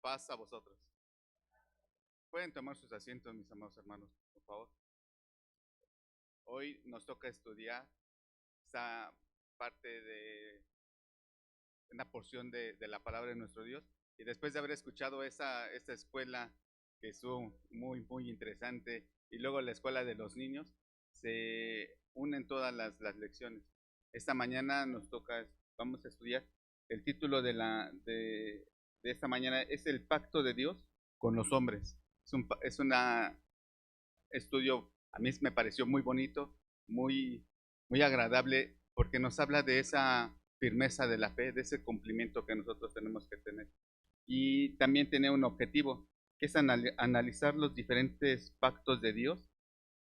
Paz a vosotros. Pueden tomar sus asientos, mis amados hermanos, por favor. Hoy nos toca estudiar esta parte de una porción de la palabra de nuestro Dios. Y después de haber escuchado esta escuela que estuvo muy interesante, y luego la escuela de los niños, se unen todas las lecciones. Esta mañana vamos a estudiar el título de esta mañana es el pacto de Dios con los hombres. Es un estudio, a mí me pareció muy bonito, muy agradable, porque nos habla de esa firmeza de la fe, de ese cumplimiento que nosotros tenemos que tener. Y también tiene un objetivo, que es analizar los diferentes pactos de Dios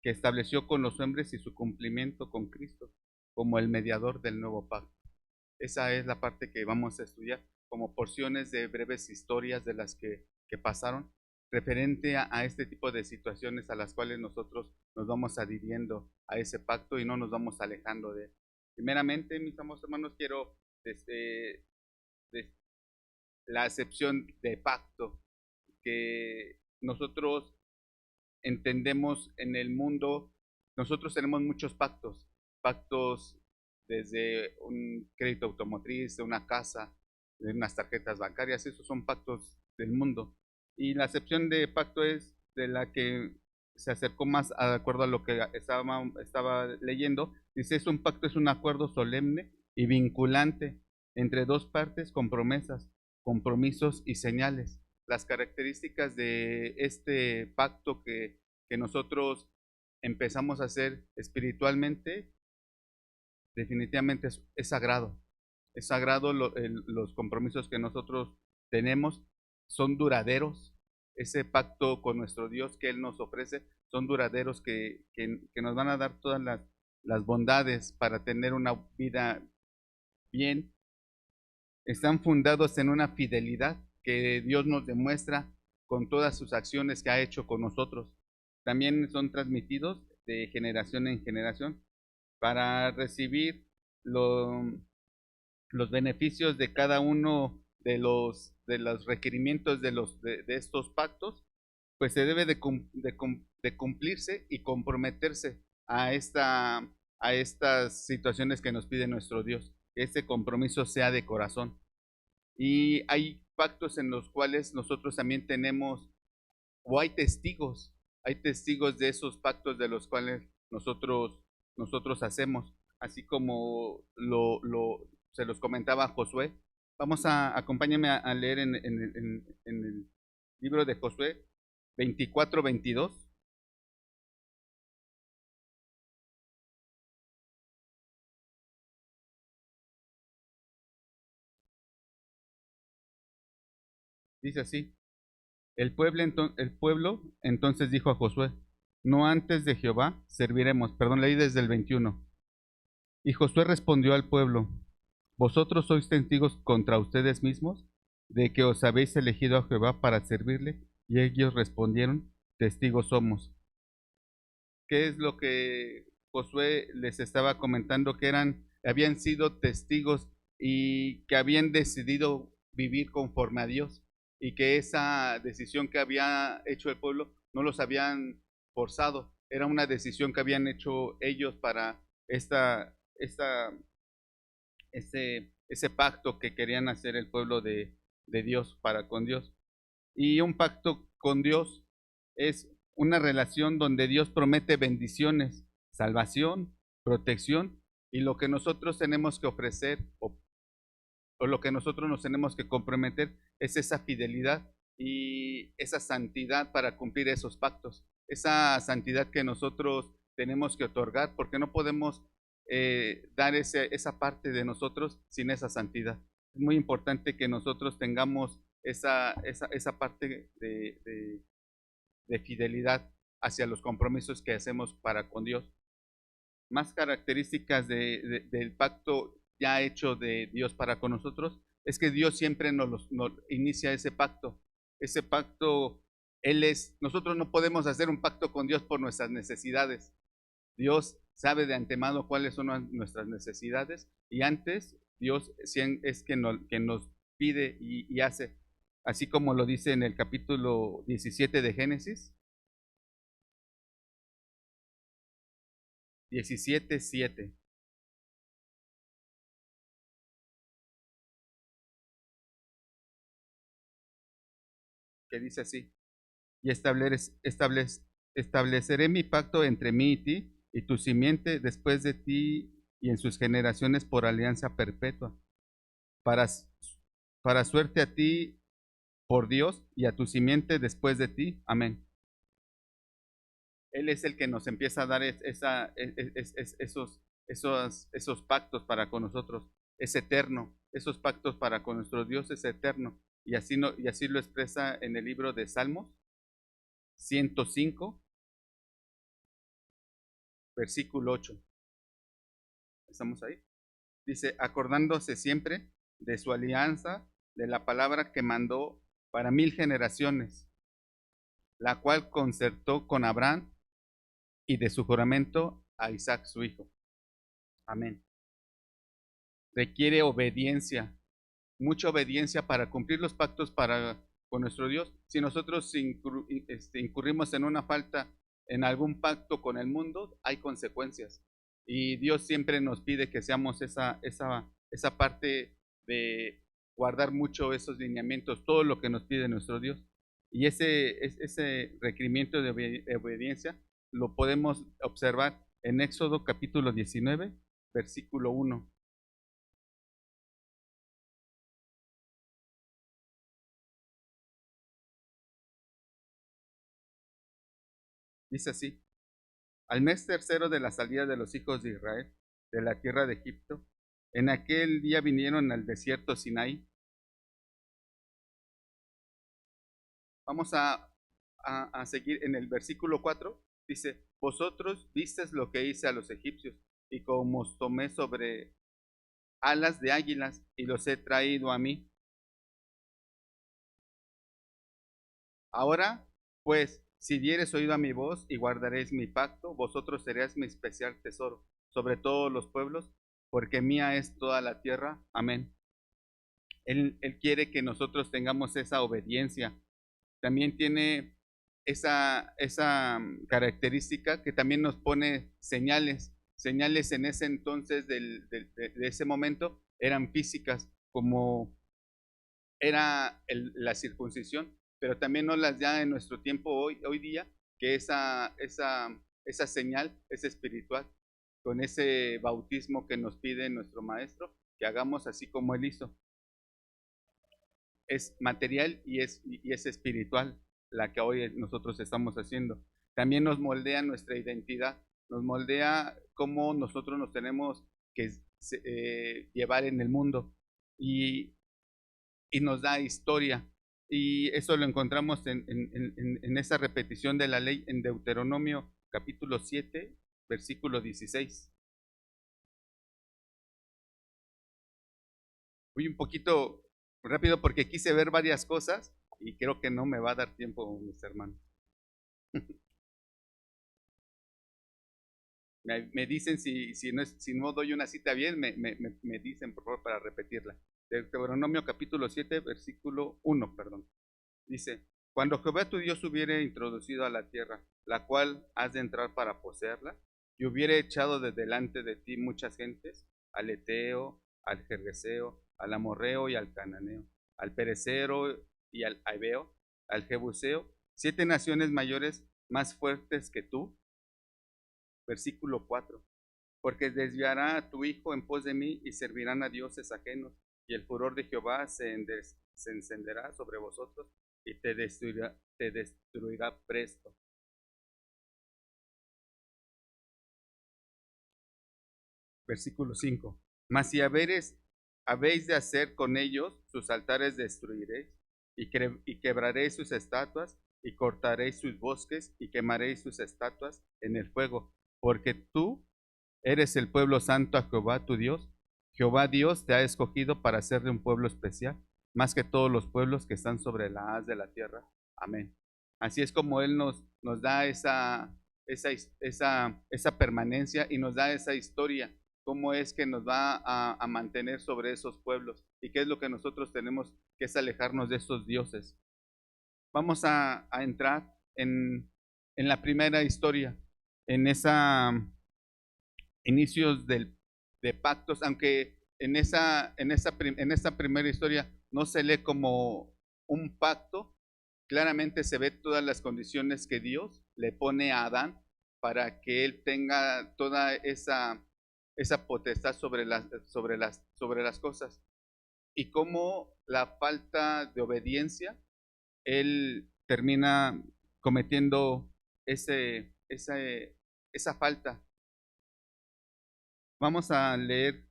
que estableció con los hombres y su cumplimiento con Cristo como el mediador del nuevo pacto. Esa es la parte que vamos a estudiar como porciones de breves historias de las que pasaron referente a este tipo de situaciones a las cuales nosotros nos vamos adhiriendo a ese pacto y no nos vamos alejando de él. Primeramente, mis amados hermanos, quiero desde, desde la acepción de pacto que nosotros entendemos en el mundo. Nosotros tenemos muchos pactos desde un crédito automotriz, de una casa, de unas tarjetas bancarias. Esos son pactos del mundo. Y la acepción de pacto es de la que se acercó más de acuerdo a lo que estaba leyendo. Dice, es un pacto, es un acuerdo solemne y vinculante entre dos partes con promesas, compromisos y señales. Las características de este pacto que nosotros empezamos a hacer espiritualmente, definitivamente es sagrado. Es sagrado. Los compromisos que nosotros tenemos son duraderos. Ese pacto con nuestro Dios que Él nos ofrece son duraderos, que nos van a dar todas las bondades para tener una vida bien. Están fundados en una fidelidad que Dios nos demuestra con todas sus acciones que ha hecho con nosotros. También son transmitidos de generación en generación para recibir los beneficios de cada uno de los requerimientos de estos pactos. Pues se debe de cumplirse y comprometerse a estas situaciones que nos pide nuestro Dios. Que este compromiso sea de corazón. Y hay pactos en los cuales nosotros también tenemos, o hay testigos de esos pactos de los cuales nosotros hacemos, así como se los comentaba Josué. Acompáñenme a leer en el libro de Josué 24-22. Dice así: el pueblo entonces dijo a Josué, no antes de Jehová serviremos. Perdón, leí desde el 21. Y Josué respondió al pueblo, vosotros sois testigos contra ustedes mismos de que os habéis elegido a Jehová para servirle. Y ellos respondieron, testigos somos. ¿Qué es lo que Josué les estaba comentando? Que habían sido testigos y que habían decidido vivir conforme a Dios, y que esa decisión que había hecho el pueblo no los habían forzado, era una decisión que habían hecho ellos para ese pacto que querían hacer el pueblo de Dios para con Dios. Y un pacto con Dios es una relación donde Dios promete bendiciones, salvación, protección, y lo que nosotros tenemos que ofrecer, o lo que nosotros nos tenemos que comprometer, es esa fidelidad y esa santidad para cumplir esos pactos. Esa santidad que nosotros tenemos que otorgar, porque no podemos dar esa parte de nosotros sin esa santidad. Es muy importante que nosotros tengamos esa parte de fidelidad hacia los compromisos que hacemos para con Dios. Más características del pacto ya hecho de Dios para con nosotros es que Dios siempre nos inicia ese pacto. Ese pacto, nosotros no podemos hacer un pacto con Dios por nuestras necesidades. Dios sabe de antemano cuáles son nuestras necesidades, y antes Dios es que nos pide y hace. así como lo dice en el capítulo 17 de Génesis, 17:7, que dice así: y estableceré mi pacto entre mí y ti y tu simiente después de ti y en sus generaciones por alianza perpetua, para, para suerte a ti por Dios y a tu simiente después de ti. Amén. Él es el que nos empieza a dar esos pactos para con nosotros. Es eterno. Esos pactos para con nuestro Dios es eterno. Y así, no, y así lo expresa en el libro de Salmos 105, versículo 8. ¿Estamos ahí? Dice, acordándose siempre de su alianza, de la palabra que mandó para 1000 generaciones, la cual concertó con Abraham y de su juramento a Isaac su hijo. Amén. Requiere obediencia, mucha obediencia para cumplir los pactos con nuestro Dios. Si nosotros incurrimos en una falta, en algún pacto con el mundo, hay consecuencias. Y Dios siempre nos pide que seamos esa parte de guardar mucho esos lineamientos, todo lo que nos pide nuestro Dios. Y ese requerimiento de obediencia lo podemos observar en Éxodo capítulo 19, versículo 1. Dice así: al mes tercero de la salida de los hijos de Israel de la tierra de Egipto, en aquel día vinieron al desierto Sinaí. Vamos a seguir en el versículo 4. Dice, vosotros visteis lo que hice a los egipcios, y como os tomé sobre alas de águilas, y los he traído a mí. Ahora, pues, si diereis oído a mi voz y guardaréis mi pacto, vosotros seréis mi especial tesoro sobre todos los pueblos, porque mía es toda la tierra. Amén. Él quiere que nosotros tengamos esa obediencia. También tiene esa característica que también nos pone señales. Señales en ese entonces, de ese momento, eran físicas, como era la circuncisión, pero también nos las da en nuestro tiempo hoy día, que esa señal es espiritual, con ese bautismo que nos pide nuestro maestro, que hagamos así como él hizo. Es material y es espiritual la que hoy nosotros estamos haciendo. También nos moldea nuestra identidad, nos moldea cómo nosotros nos tenemos que llevar en el mundo y nos da historia. Y eso lo encontramos en esa repetición de la ley en Deuteronomio capítulo 7, versículo 16. Voy un poquito rápido porque quise ver varias cosas y creo que no me va a dar tiempo, mis hermanos. Me dicen si no doy una cita bien, me dicen por favor para repetirla. Deuteronomio capítulo 7, versículo 1, perdón. Dice, cuando Jehová tu Dios hubiere introducido a la tierra, la cual has de entrar para poseerla, y hubiere echado de delante de ti muchas gentes, al Eteo, al Gergeseo, al Amorreo y al Cananeo, al Perecero y al Heveo, al Jebuseo, 7 naciones mayores más fuertes que tú. Versículo 4. Porque desviará a tu hijo en pos de mí y servirán a dioses ajenos, y el furor de Jehová se encenderá sobre vosotros y te destruirá presto. Versículo 5. Mas si habéis de hacer con ellos, sus altares destruiréis, y quebraréis sus estatuas, y cortaréis sus bosques, y quemaréis sus estatuas en el fuego, porque tú eres el pueblo santo a Jehová tu Dios. Jehová Dios te ha escogido para ser de un pueblo especial, más que todos los pueblos que están sobre la haz de la tierra. Amén. Así es como Él nos da esa permanencia y nos da esa historia, cómo es que nos va a mantener sobre esos pueblos. ¿Y qué es lo que nosotros tenemos que es alejarnos de esos dioses? Vamos a entrar en la primera historia, en esa inicios de pactos, aunque en esa primera historia no se lee como un pacto, claramente se ve todas las condiciones que Dios le pone a Adán para que él tenga toda esa potestad sobre las cosas. Y cómo la falta de obediencia, él termina cometiendo esa falta. Vamos a leer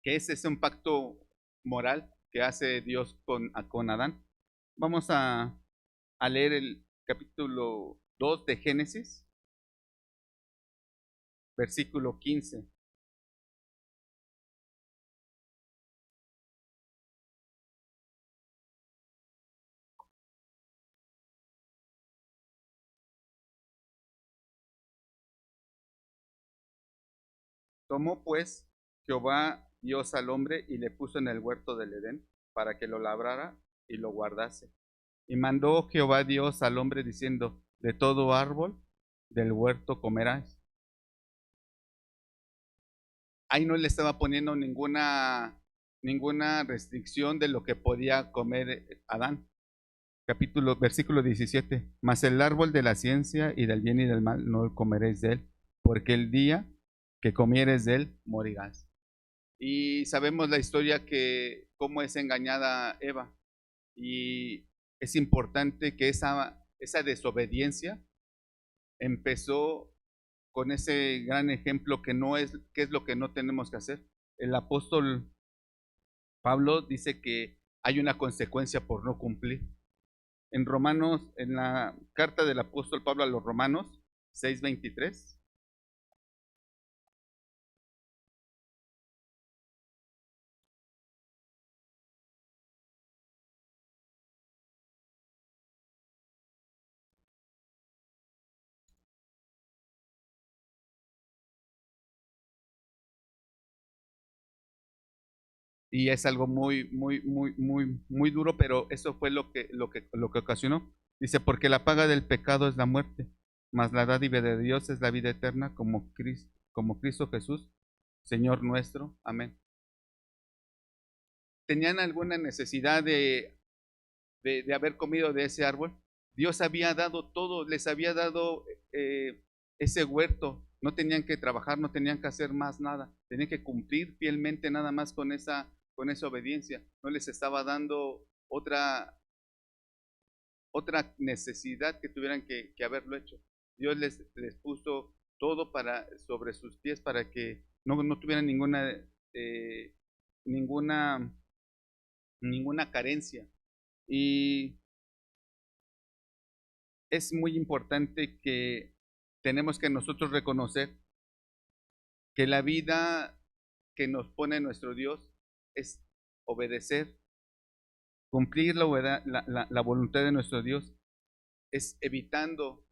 que ese es un pacto moral que hace Dios con Adán. Vamos a leer el capítulo 2 de Génesis, versículo 15. Tomó pues Jehová Dios al hombre y le puso en el huerto del Edén para que lo labrara y lo guardase. Y mandó Jehová Dios al hombre diciendo, de todo árbol del huerto comerás. Ahí no le estaba poniendo ninguna restricción de lo que podía comer Adán. Versículo 17. Mas el árbol de la ciencia y del bien y del mal no comeréis de él, porque el día que comieres de él morirás. Y sabemos la historia que cómo es engañada Eva. Y es importante que esa desobediencia empezó con ese gran ejemplo que es lo que no tenemos que hacer. El apóstol Pablo dice que hay una consecuencia por no cumplir. En Romanos, en la carta del apóstol Pablo a los Romanos 6:23, y es algo muy duro, pero eso fue lo que ocasionó. Dice, porque la paga del pecado es la muerte, mas la dádiva de Dios es la vida eterna como Cristo Jesús, Señor nuestro. Amén. ¿Tenían alguna necesidad de haber comido de ese árbol? Dios había dado todo, les había dado ese huerto. No tenían que trabajar, no tenían que hacer más nada. Tenían que cumplir fielmente nada más con esa obediencia. No les estaba dando otra necesidad que tuvieran que haberlo hecho. Dios les puso todo sobre sus pies para que no tuvieran eh, ninguna, ninguna carencia. Y es muy importante que tenemos que nosotros reconocer que la vida que nos pone nuestro Dios es obedecer, cumplir la voluntad de nuestro Dios, es evitando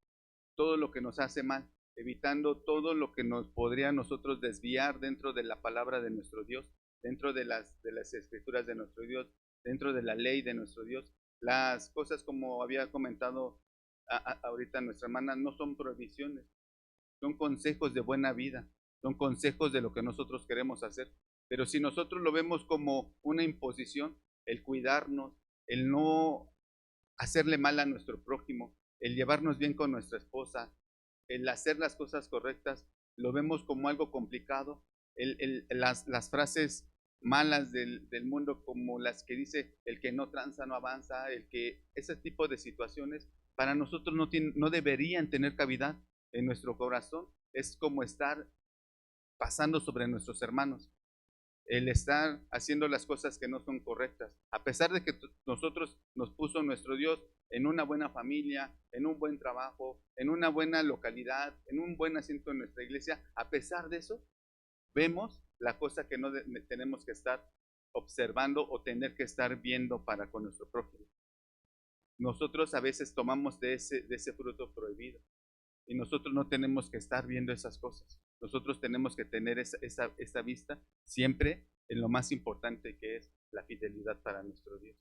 todo lo que nos hace mal, evitando todo lo que nos podría nosotros desviar dentro de la palabra de nuestro Dios, dentro de las escrituras de nuestro Dios, dentro de la ley de nuestro Dios. Las cosas, como había comentado ahorita nuestra hermana, no son prohibiciones, son consejos de buena vida, son consejos de lo que nosotros queremos hacer. Pero si nosotros lo vemos como una imposición, el cuidarnos, el no hacerle mal a nuestro prójimo, el llevarnos bien con nuestra esposa, el hacer las cosas correctas, lo vemos como algo complicado. Las frases malas del mundo, como las que dice el que no tranza no avanza, ese tipo de situaciones para nosotros no deberían tener cavidad en nuestro corazón. Es como estar pasando sobre nuestros hermanos, el estar haciendo las cosas que no son correctas, a pesar de que nosotros nos puso nuestro Dios en una buena familia, en un buen trabajo, en una buena localidad, en un buen asiento en nuestra iglesia. A pesar de eso, vemos la cosa que no tenemos que estar observando o tener que estar viendo para con nuestro prójimo. Nosotros a veces tomamos de ese fruto prohibido y nosotros no tenemos que estar viendo esas cosas. Nosotros tenemos que tener esa vista siempre en lo más importante que es la fidelidad para nuestro Dios.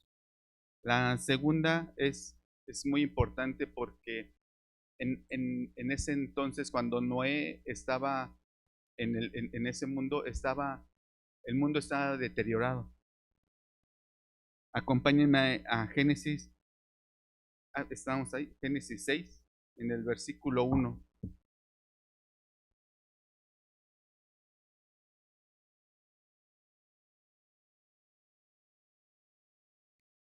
La segunda es muy importante porque en ese entonces, cuando Noé estaba en ese mundo, el mundo estaba deteriorado. Acompáñenme a Génesis, estamos ahí, Génesis 6, en el versículo 1.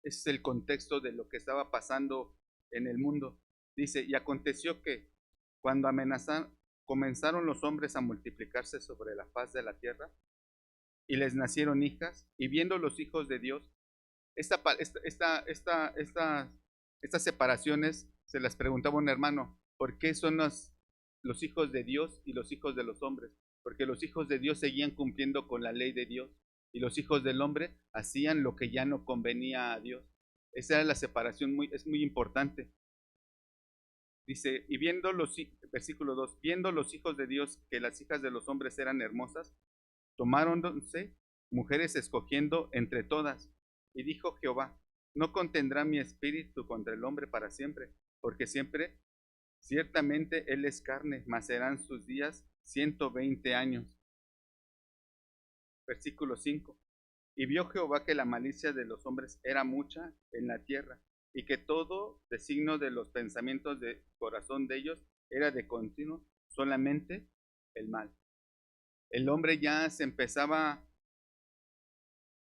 Ese es el contexto de lo que estaba pasando en el mundo. Dice, y aconteció que cuando comenzaron los hombres a multiplicarse sobre la faz de la tierra, y les nacieron hijas, y viendo los hijos de Dios, estas separaciones se las preguntaba un hermano, ¿por qué son los hijos de Dios y los hijos de los hombres? Porque los hijos de Dios seguían cumpliendo con la ley de Dios y los hijos del hombre hacían lo que ya no convenía a Dios. Esa era la separación, es muy importante. Dice, y versículo 2, viendo los hijos de Dios que las hijas de los hombres eran hermosas, tomáronse mujeres escogiendo entre todas. Y dijo Jehová, no contendrá mi espíritu contra el hombre para siempre, porque ciertamente él es carne, mas serán sus días 120 años. Versículo 5. Y vio Jehová que la malicia de los hombres era mucha en la tierra, y que todo designio de los pensamientos del corazón de ellos era de continuo solamente el mal. El hombre ya se empezaba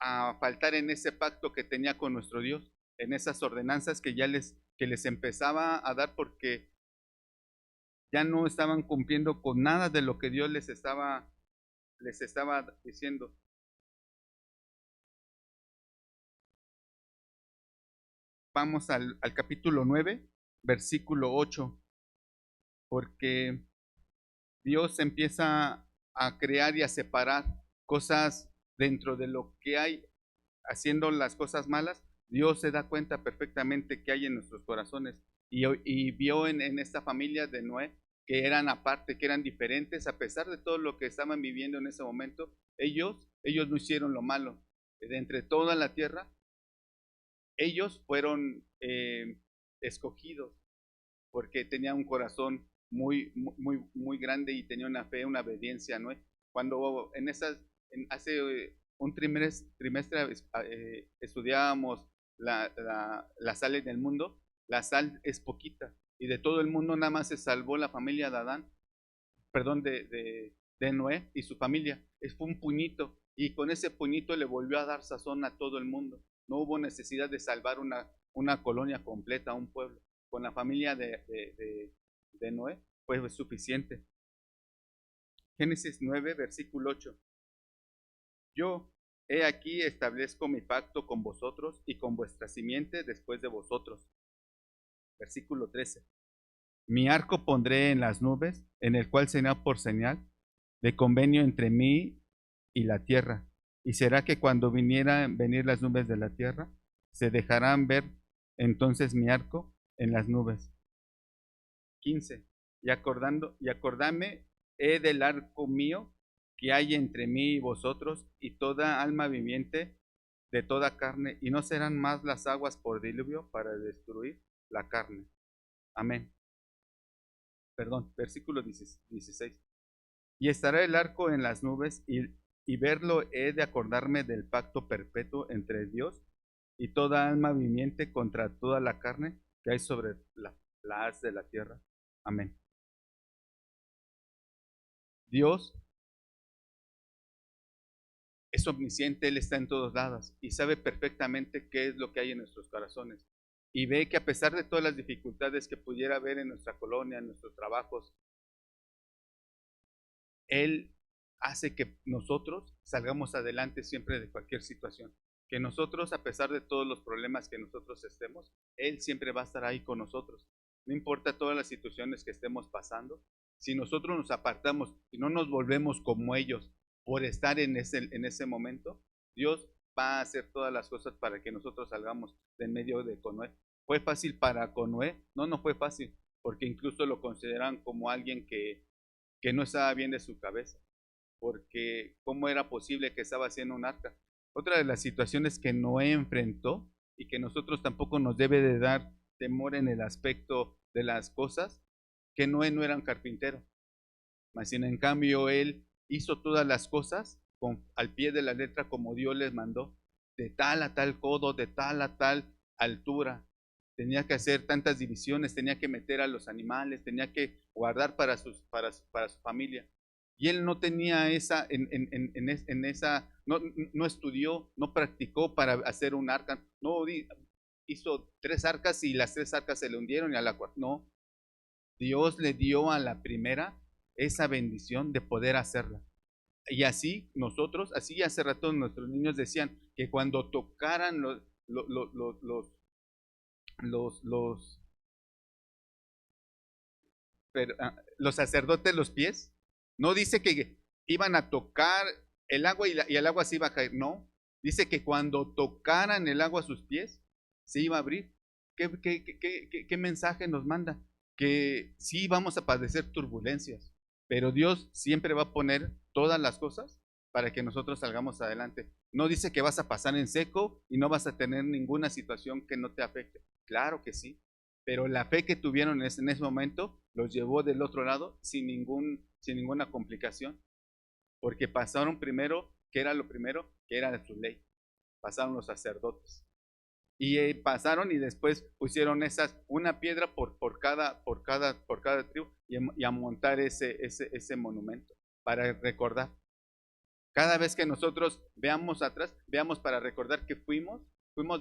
a faltar en ese pacto que tenía con nuestro Dios, en esas ordenanzas que les empezaba a dar, porque ya no estaban cumpliendo con nada de lo que Dios les estaba diciendo. Vamos al capítulo 9, versículo 8, porque Dios empieza a crear y a separar cosas dentro de lo que hay, haciendo las cosas malas. Dios se da cuenta perfectamente que hay en nuestros corazones y vio en esta familia de Noé que eran aparte, que eran diferentes, a pesar de todo lo que estaban viviendo en ese momento. Ellos no hicieron lo malo. De entre toda la tierra, ellos fueron escogidos porque tenían un corazón muy grande y tenía una fe, una obediencia, ¿no? Cuando hace un trimestre estudiábamos la sal en el mundo, la sal es poquita y de todo el mundo nada más se salvó la familia de Adán, perdón, de Noé y su familia. Fue un puñito y con ese puñito le volvió a dar sazón a todo el mundo. No hubo necesidad de salvar una colonia completa, un pueblo. Con la familia de Noé fue suficiente. Génesis 9, versículo 8. Yo, he aquí, establezco mi pacto con vosotros y con vuestra simiente después de vosotros. Versículo 13. Mi arco pondré en las nubes, en el cual será por señal de convenio entre mí y la tierra. Y será que cuando venir las nubes de la tierra, se dejarán ver entonces mi arco en las nubes. 15. Y acordame he del arco mío que hay entre mí y vosotros y toda alma viviente de toda carne, y no serán más las aguas por diluvio para destruir la carne. Amén. Perdón, versículo 16. Y estará el arco en las nubes, y verlo he de acordarme del pacto perpetuo entre Dios y toda alma viviente contra toda la carne que hay sobre la haz de la tierra. Amén. Dios es omnisciente, Él está en todos lados y sabe perfectamente qué es lo que hay en nuestros corazones. Y ve que a pesar de todas las dificultades que pudiera haber en nuestra colonia, en nuestros trabajos, Él hace que nosotros salgamos adelante siempre de cualquier situación. Que nosotros, a pesar de todos los problemas que nosotros estemos, Él siempre va a estar ahí con nosotros. No importa todas las situaciones que estemos pasando, si nosotros nos apartamos y no nos volvemos como ellos por estar en ese momento, Dios va a hacer todas las cosas para que nosotros salgamos de en medio de Conoé. ¿Fue fácil para Conoé? No, no fue fácil, porque incluso lo consideran como alguien que no estaba bien de su cabeza. porque ¿cómo era posible que estaba haciendo un arca? Otra de las situaciones que Noé enfrentó y que nosotros tampoco nos debe de dar temor en el aspecto de las cosas, que Noé no era un carpintero, mas sin en cambio él hizo todas las cosas al pie de la letra como Dios les mandó, de tal a tal codo, de tal a tal altura. Tenía que hacer tantas divisiones, tenía que meter a los animales, tenía que guardar para su familia. Y él no tenía esa, en esa, no estudió, no practicó para hacer un arca, no hizo 3 arcas y las 3 arcas se le hundieron y a la cuarta, no. Dios le dio a la primera esa bendición de poder hacerla. Y así nosotros, así hace rato nuestros niños decían que cuando tocaran los, los, los sacerdotes los pies, no dice que iban a tocar el agua y el agua se iba a caer, no, dice que cuando tocaran el agua a sus pies, se iba a abrir. ¿Qué mensaje nos manda? Que sí vamos a padecer turbulencias, pero Dios siempre va a poner todas las cosas para que nosotros salgamos adelante. No dice que vas a pasar en seco y no vas a tener ninguna situación que no te afecte. Claro que sí, pero la fe que tuvieron en ese momento los llevó del otro lado sin ninguna complicación, porque pasaron primero, que era lo primero, que era su ley, pasaron los sacerdotes, y pasaron y después pusieron una piedra por cada tribu y a montar ese monumento para recordar. Cada vez que nosotros veamos atrás, veamos para recordar que fuimos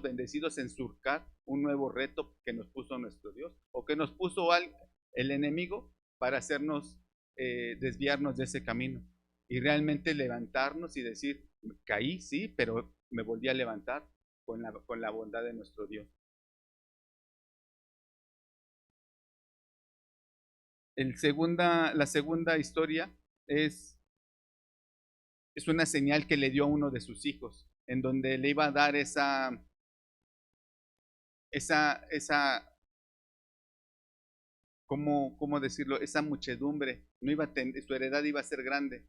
bendecidos en surcar un nuevo reto que nos puso nuestro Dios o que nos puso el enemigo para hacernos desviarnos de ese camino y realmente levantarnos y decir, caí, sí, pero me volví a levantar con la bondad de nuestro Dios. La segunda historia es una señal que le dio a uno de sus hijos, en donde le iba a dar esa, ¿cómo decirlo? Esa muchedumbre, no iba a su heredad iba a ser grande.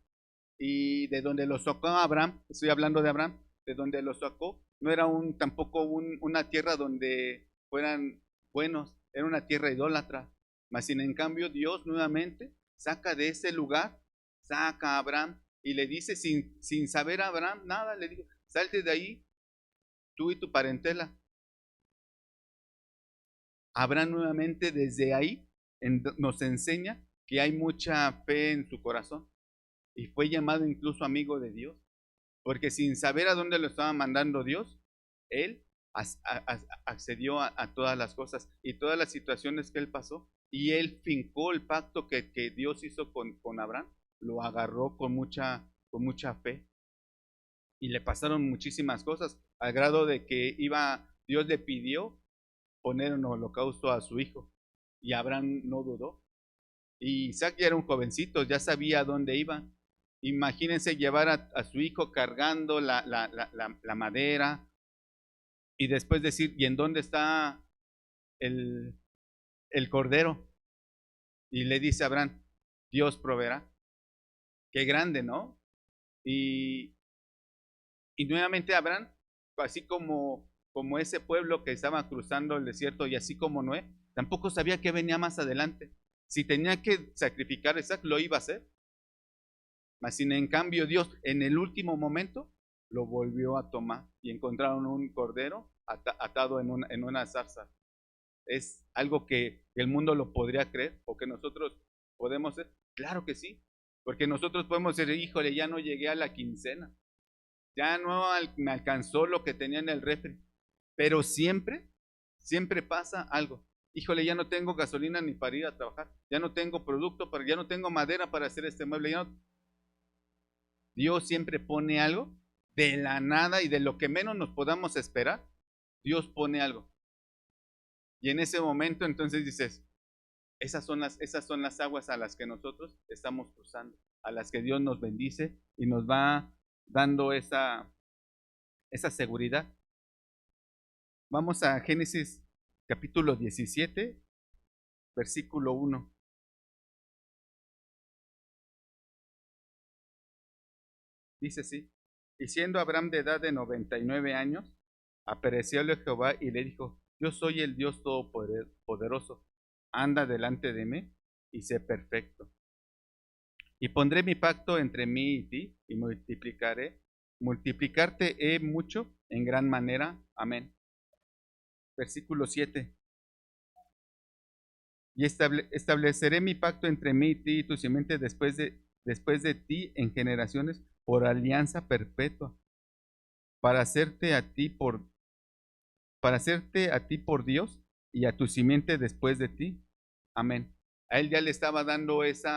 Y de donde lo sacó Abraham, estoy hablando de Abraham, de donde lo sacó, no era tampoco una tierra donde fueran buenos, era una tierra idólatra. Mas sin en cambio Dios nuevamente saca de ese lugar, saca a Abraham y le dice sin saber a Abraham nada, le dijo, salte de ahí, tú y tu parentela. Abraham nuevamente desde ahí nos enseña que hay mucha fe en su corazón y fue llamado incluso amigo de Dios, porque sin saber a dónde lo estaba mandando Dios, él accedió a todas las cosas y todas las situaciones que él pasó, y él fincó el pacto que Dios hizo con Abraham, lo agarró con mucha fe, y le pasaron muchísimas cosas, al grado de que Dios le pidió poner en holocausto a su hijo, y Abraham no dudó. Y Isaac ya era un jovencito, ya sabía a dónde iba. Imagínense llevar a su hijo cargando la madera y después decir, ¿y en dónde está el, el cordero? Y le dice a Abraham, Dios proveerá. Qué grande, ¿no? Y, y nuevamente Abraham, así como ese pueblo que estaba cruzando el desierto y así como Noé, tampoco sabía que venía más adelante. Si tenía que sacrificar a Isaac, lo iba a hacer. Mas sin en cambio Dios en el último momento lo volvió a tomar y encontraron un cordero atado en una zarza. ¿Es algo que el mundo lo podría creer o que nosotros podemos hacer? Claro que sí, porque nosotros podemos decir, híjole, ya no llegué a la quincena, ya no me alcanzó lo que tenía en el refri, pero siempre pasa algo. Híjole, ya no tengo gasolina ni para ir a trabajar, ya no tengo producto, ya no tengo madera para hacer este mueble, Dios siempre pone algo de la nada y de lo que menos nos podamos esperar. Dios pone algo. Y en ese momento entonces dices, esas son las aguas a las que nosotros estamos cruzando, a las que Dios nos bendice y nos va dando esa seguridad. Vamos a Génesis capítulo 17, versículo 1. Dice así, y siendo Abraham de edad de 99 años, aparecióle Jehová y le dijo, yo soy el Dios Todopoderoso, anda delante de mí y sé perfecto. Y pondré mi pacto entre mí y ti, y multiplicarte he mucho en gran manera. Amén. Versículo 7. Y estableceré mi pacto entre mí y ti y tu simiente después de ti en generaciones por alianza perpetua, para hacerte a ti por, para hacerte a ti por Dios y a tu simiente después de ti. Amén. A él ya le estaba dando ese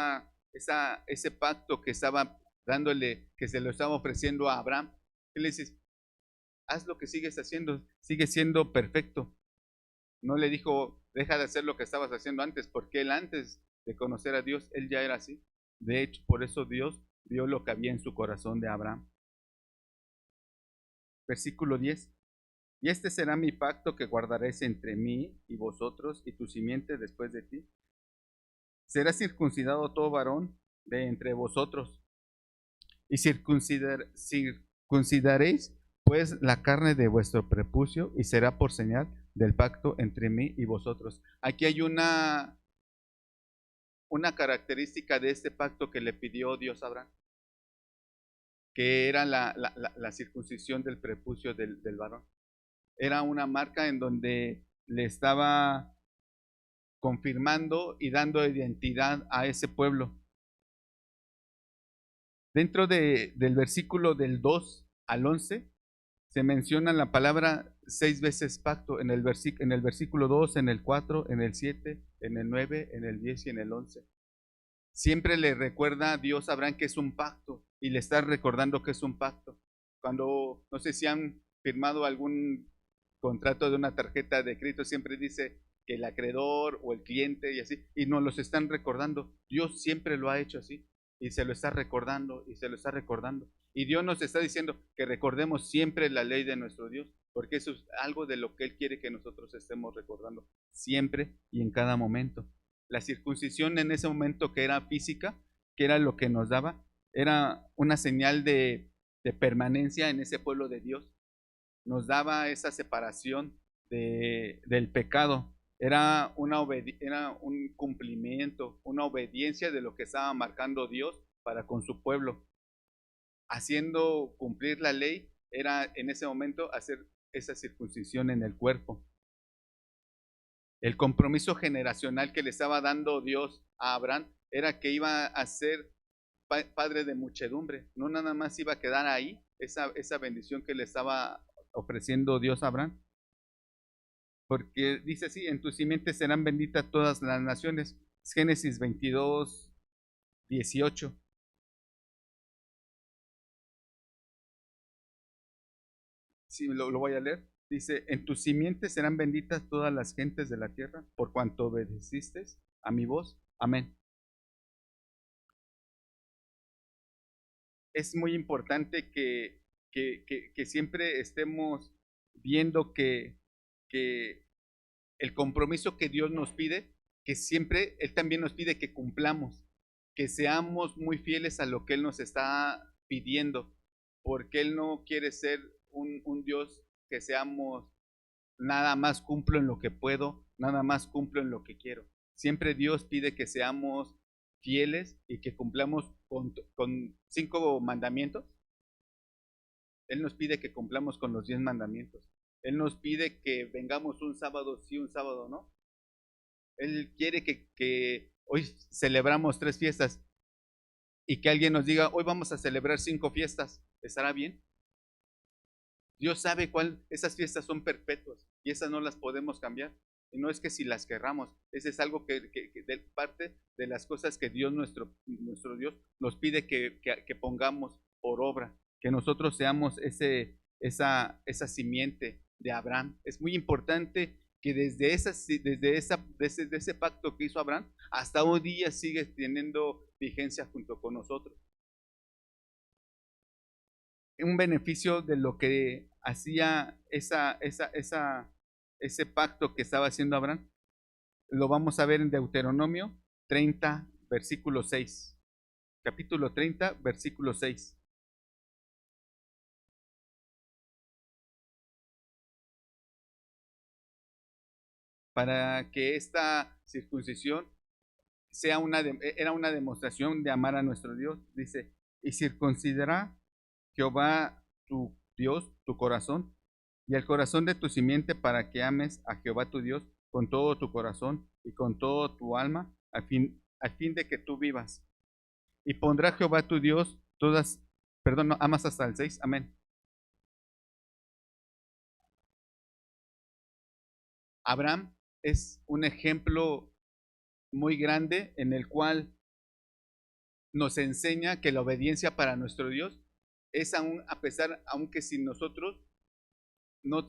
pacto que estaba dándole, que se lo estaba ofreciendo a Abraham. Él le dice, haz lo que sigues haciendo, sigue siendo perfecto. No le dijo, deja de hacer lo que estabas haciendo antes, porque él antes de conocer a Dios, él ya era así. De hecho, por eso Dios vio lo que había en su corazón de Abraham. Versículo 10. Y este será mi pacto que guardaréis entre mí y vosotros y tu simiente después de ti. Será circuncidado todo varón de entre vosotros. Y circuncidaréis pues la carne de vuestro prepucio y será por señal del pacto entre mí y vosotros. Aquí hay una característica de este pacto que le pidió Dios a Abraham, que era la circuncisión del prepucio del varón. Era una marca en donde le estaba confirmando y dando identidad a ese pueblo. Dentro del versículo del 2 al 11 se menciona la palabra 6 veces pacto, en el versículo 2, en el 4, en el 7, en el 9, en el 10 y en el 11. Siempre le recuerda a Dios a Abraham que es un pacto y le está recordando que es un pacto. Cuando, no sé si han firmado algún contrato de una tarjeta de crédito, siempre dice que el acreedor o el cliente y así, y nos los están recordando. Dios siempre lo ha hecho así y se lo está recordando y se lo está recordando. Y Dios nos está diciendo que recordemos siempre la ley de nuestro Dios, porque eso es algo de lo que Él quiere que nosotros estemos recordando siempre y en cada momento. La circuncisión en ese momento que era física, que era lo que nos daba, era una señal de permanencia en ese pueblo de Dios. Nos daba esa separación del pecado. Era un cumplimiento, una obediencia de lo que estaba marcando Dios para con su pueblo. Haciendo cumplir la ley era en ese momento hacer esa circuncisión en el cuerpo. El compromiso generacional que le estaba dando Dios a Abraham era que iba a ser padre de muchedumbre. No nada más iba a quedar ahí esa bendición que le estaba ofreciendo Dios a Abraham. Porque dice así, en tu simiente serán benditas todas las naciones. Génesis 22, 18. Sí, lo voy a leer. Dice, en tu simiente serán benditas todas las gentes de la tierra, por cuanto obedeciste a mi voz. Amén. Es muy importante que siempre estemos viendo que el compromiso que Dios nos pide, que siempre Él también nos pide que cumplamos, que seamos muy fieles a lo que Él nos está pidiendo, porque Él no quiere ser un Dios que seamos nada más cumplo en lo que puedo, nada más cumplo en lo que quiero. Siempre Dios pide que seamos fieles y que cumplamos con 5 mandamientos. Él nos pide que cumplamos con los 10 mandamientos. Él nos pide que vengamos un sábado sí, un sábado no. Él quiere que hoy celebramos 3 fiestas y que alguien nos diga, hoy vamos a celebrar 5 fiestas. ¿Estará bien? Dios sabe cuál, esas fiestas son perpetuas y esas no las podemos cambiar. Y no es que si las querramos, ese es algo que de parte de las cosas que Dios, nuestro Dios, nos pide que pongamos por obra, que nosotros seamos esa simiente de Abraham. Es muy importante que desde ese pacto que hizo Abraham, hasta hoy día sigue teniendo vigencia junto con nosotros. Un beneficio de lo que hacía ese pacto que estaba haciendo Abraham, lo vamos a ver en Deuteronomio 30, versículo 6. Capítulo 30, versículo 6. para que esta circuncisión era una demostración de amar a nuestro Dios. Dice, y circuncidará Jehová tu Dios tu corazón y el corazón de tu simiente para que ames a Jehová tu Dios con todo tu corazón y con todo tu alma, a fin de que tú vivas. Y pondrá Jehová tu Dios todas, perdón, no, amas hasta el 6, amén. Abraham es un ejemplo muy grande en el cual nos enseña que la obediencia para nuestro Dios es aún, a pesar, aunque si nosotros no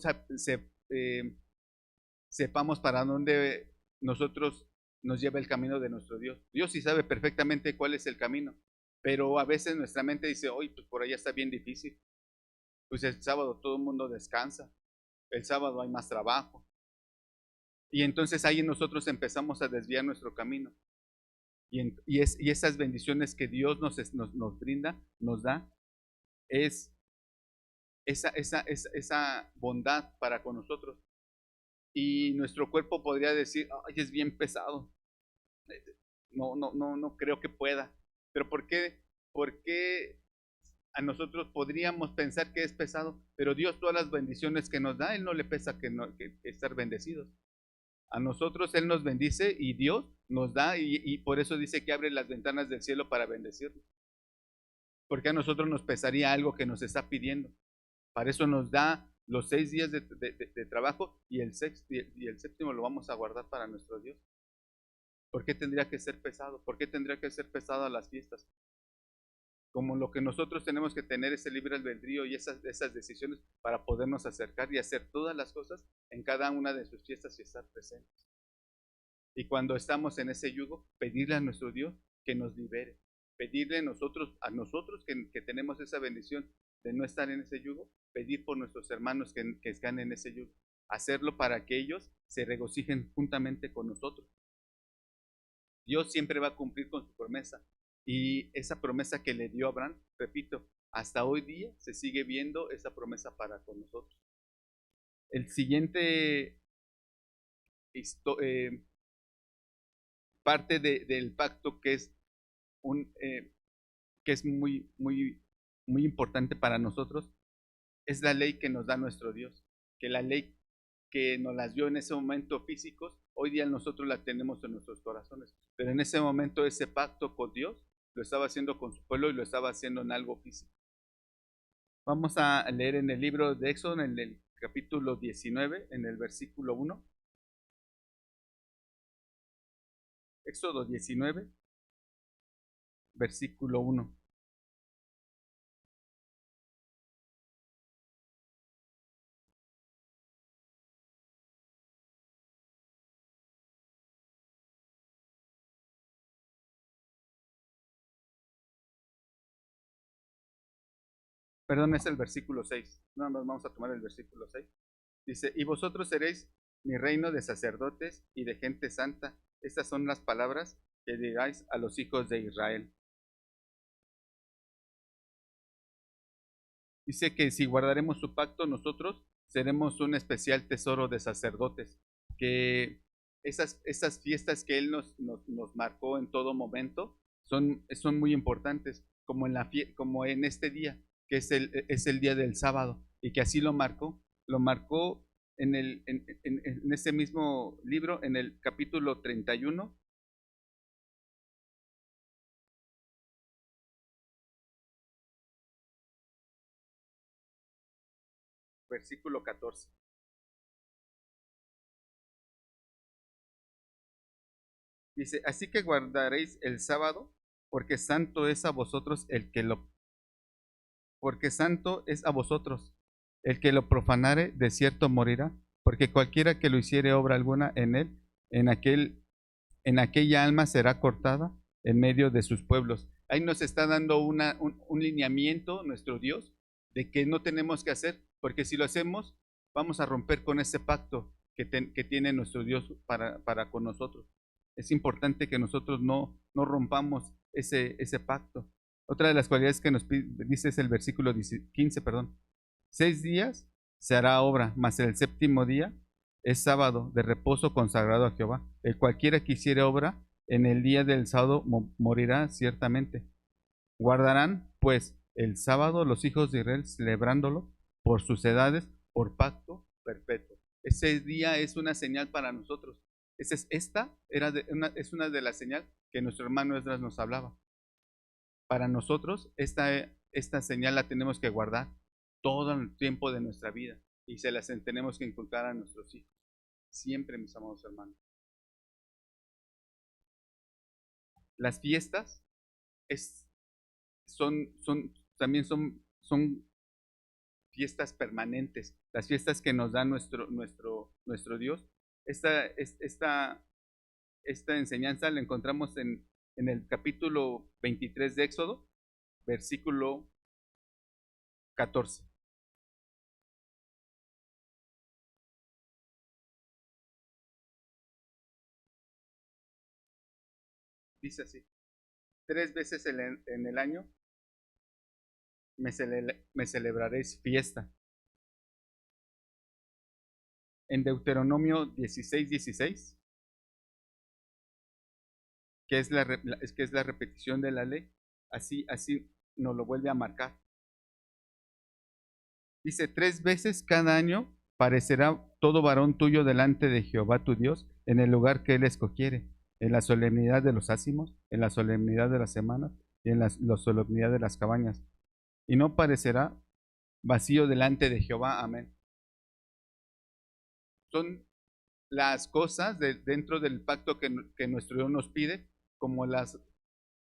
sepamos para dónde nosotros nos lleva el camino de nuestro Dios. Dios sí sabe perfectamente cuál es el camino, pero a veces nuestra mente dice, oye, pues por allá está bien difícil. Pues el sábado todo el mundo descansa, el sábado hay más trabajo. Y entonces ahí nosotros empezamos a desviar nuestro camino. Y esas bendiciones que Dios nos brinda, nos da, es esa bondad para con nosotros. Y nuestro cuerpo podría decir, ay, es bien pesado. No creo que pueda. Pero ¿por qué a nosotros podríamos pensar que es pesado? Pero Dios, todas las bendiciones que nos da, Él no le pesa que estar bendecidos. A nosotros Él nos bendice y Dios nos da y por eso dice que abre las ventanas del cielo para bendecirnos. Porque a nosotros nos pesaría algo que nos está pidiendo. Para eso nos da los 6 días de trabajo y el séptimo lo vamos a guardar para nuestro Dios. ¿Por qué tendría que ser pesado? ¿Por qué tendría que ser pesado a las fiestas? Como lo que nosotros tenemos que tener ese libre albedrío y esas decisiones para podernos acercar y hacer todas las cosas en cada una de sus fiestas y estar presentes. Y cuando estamos en ese yugo, pedirle a nuestro Dios que nos libere. Pedirle a nosotros que tenemos esa bendición de no estar en ese yugo, pedir por nuestros hermanos que están en ese yugo. Hacerlo para que ellos se regocijen juntamente con nosotros. Dios siempre va a cumplir con su promesa. Y esa promesa que le dio a Abraham, repito, hasta hoy día se sigue viendo esa promesa para con nosotros. El siguiente parte del pacto que es que es muy importante para nosotros es la ley que nos da nuestro Dios, que la ley que nos las dio en ese momento físicos, hoy día nosotros la tenemos en nuestros corazones, pero en ese momento ese pacto con Dios lo estaba haciendo con su pueblo y lo estaba haciendo en algo físico. Vamos a leer en el libro de Éxodo, en el capítulo 19, en el versículo 1. Éxodo 19, versículo 1. Perdón, es el versículo 6. No, nos vamos a tomar el versículo 6. Dice, y vosotros seréis mi reino de sacerdotes y de gente santa. Estas son las palabras que digáis a los hijos de Israel. Dice que si guardaremos su pacto, nosotros seremos un especial tesoro de sacerdotes. Que esas fiestas que Él nos marcó en todo momento son muy importantes, como en este día, que es el día del sábado, y que así lo marcó en ese mismo libro, en el capítulo 31. Versículo 14. Dice, así que guardaréis el sábado, porque santo es a vosotros porque santo es a vosotros. El que lo profanare, de cierto morirá, porque cualquiera que lo hiciere obra alguna en él, en aquella alma será cortada en medio de sus pueblos. Ahí nos está dando un lineamiento nuestro Dios de que no tenemos que hacer, porque si lo hacemos, vamos a romper con ese pacto que tiene nuestro Dios para con nosotros. Es importante que nosotros no rompamos ese pacto. Otra de las cualidades que nos dice es el versículo 15, perdón. 6 días se hará obra, mas el séptimo día es sábado de reposo consagrado a Jehová. El cualquiera que hiciere obra en el día del sábado morirá ciertamente. Guardarán, pues, el sábado los hijos de Israel celebrándolo por sus edades, por pacto perpetuo. Ese día es una señal para nosotros. Es una de las señales que nuestro hermano Esdras nos hablaba. Para nosotros, esta señal la tenemos que guardar todo el tiempo de nuestra vida y se las tenemos que inculcar a nuestros hijos. Siempre, mis amados hermanos. Las fiestas también son fiestas permanentes, las fiestas que nos da nuestro Dios. Esta enseñanza la encontramos en el capítulo 23 de Éxodo, versículo 14. Dice así: 3 veces en el año me celebraréis fiesta. En Deuteronomio 16:16, que es la repetición de la ley, así nos lo vuelve a marcar. Dice: 3 veces cada año parecerá todo varón tuyo delante de Jehová tu Dios en el lugar que él escogiere, en la solemnidad de los ácimos, en la solemnidad de las semanas y en la solemnidad de las cabañas. Y no parecerá vacío delante de Jehová. Amén. Son las cosas dentro del pacto que nuestro Dios nos pide, como las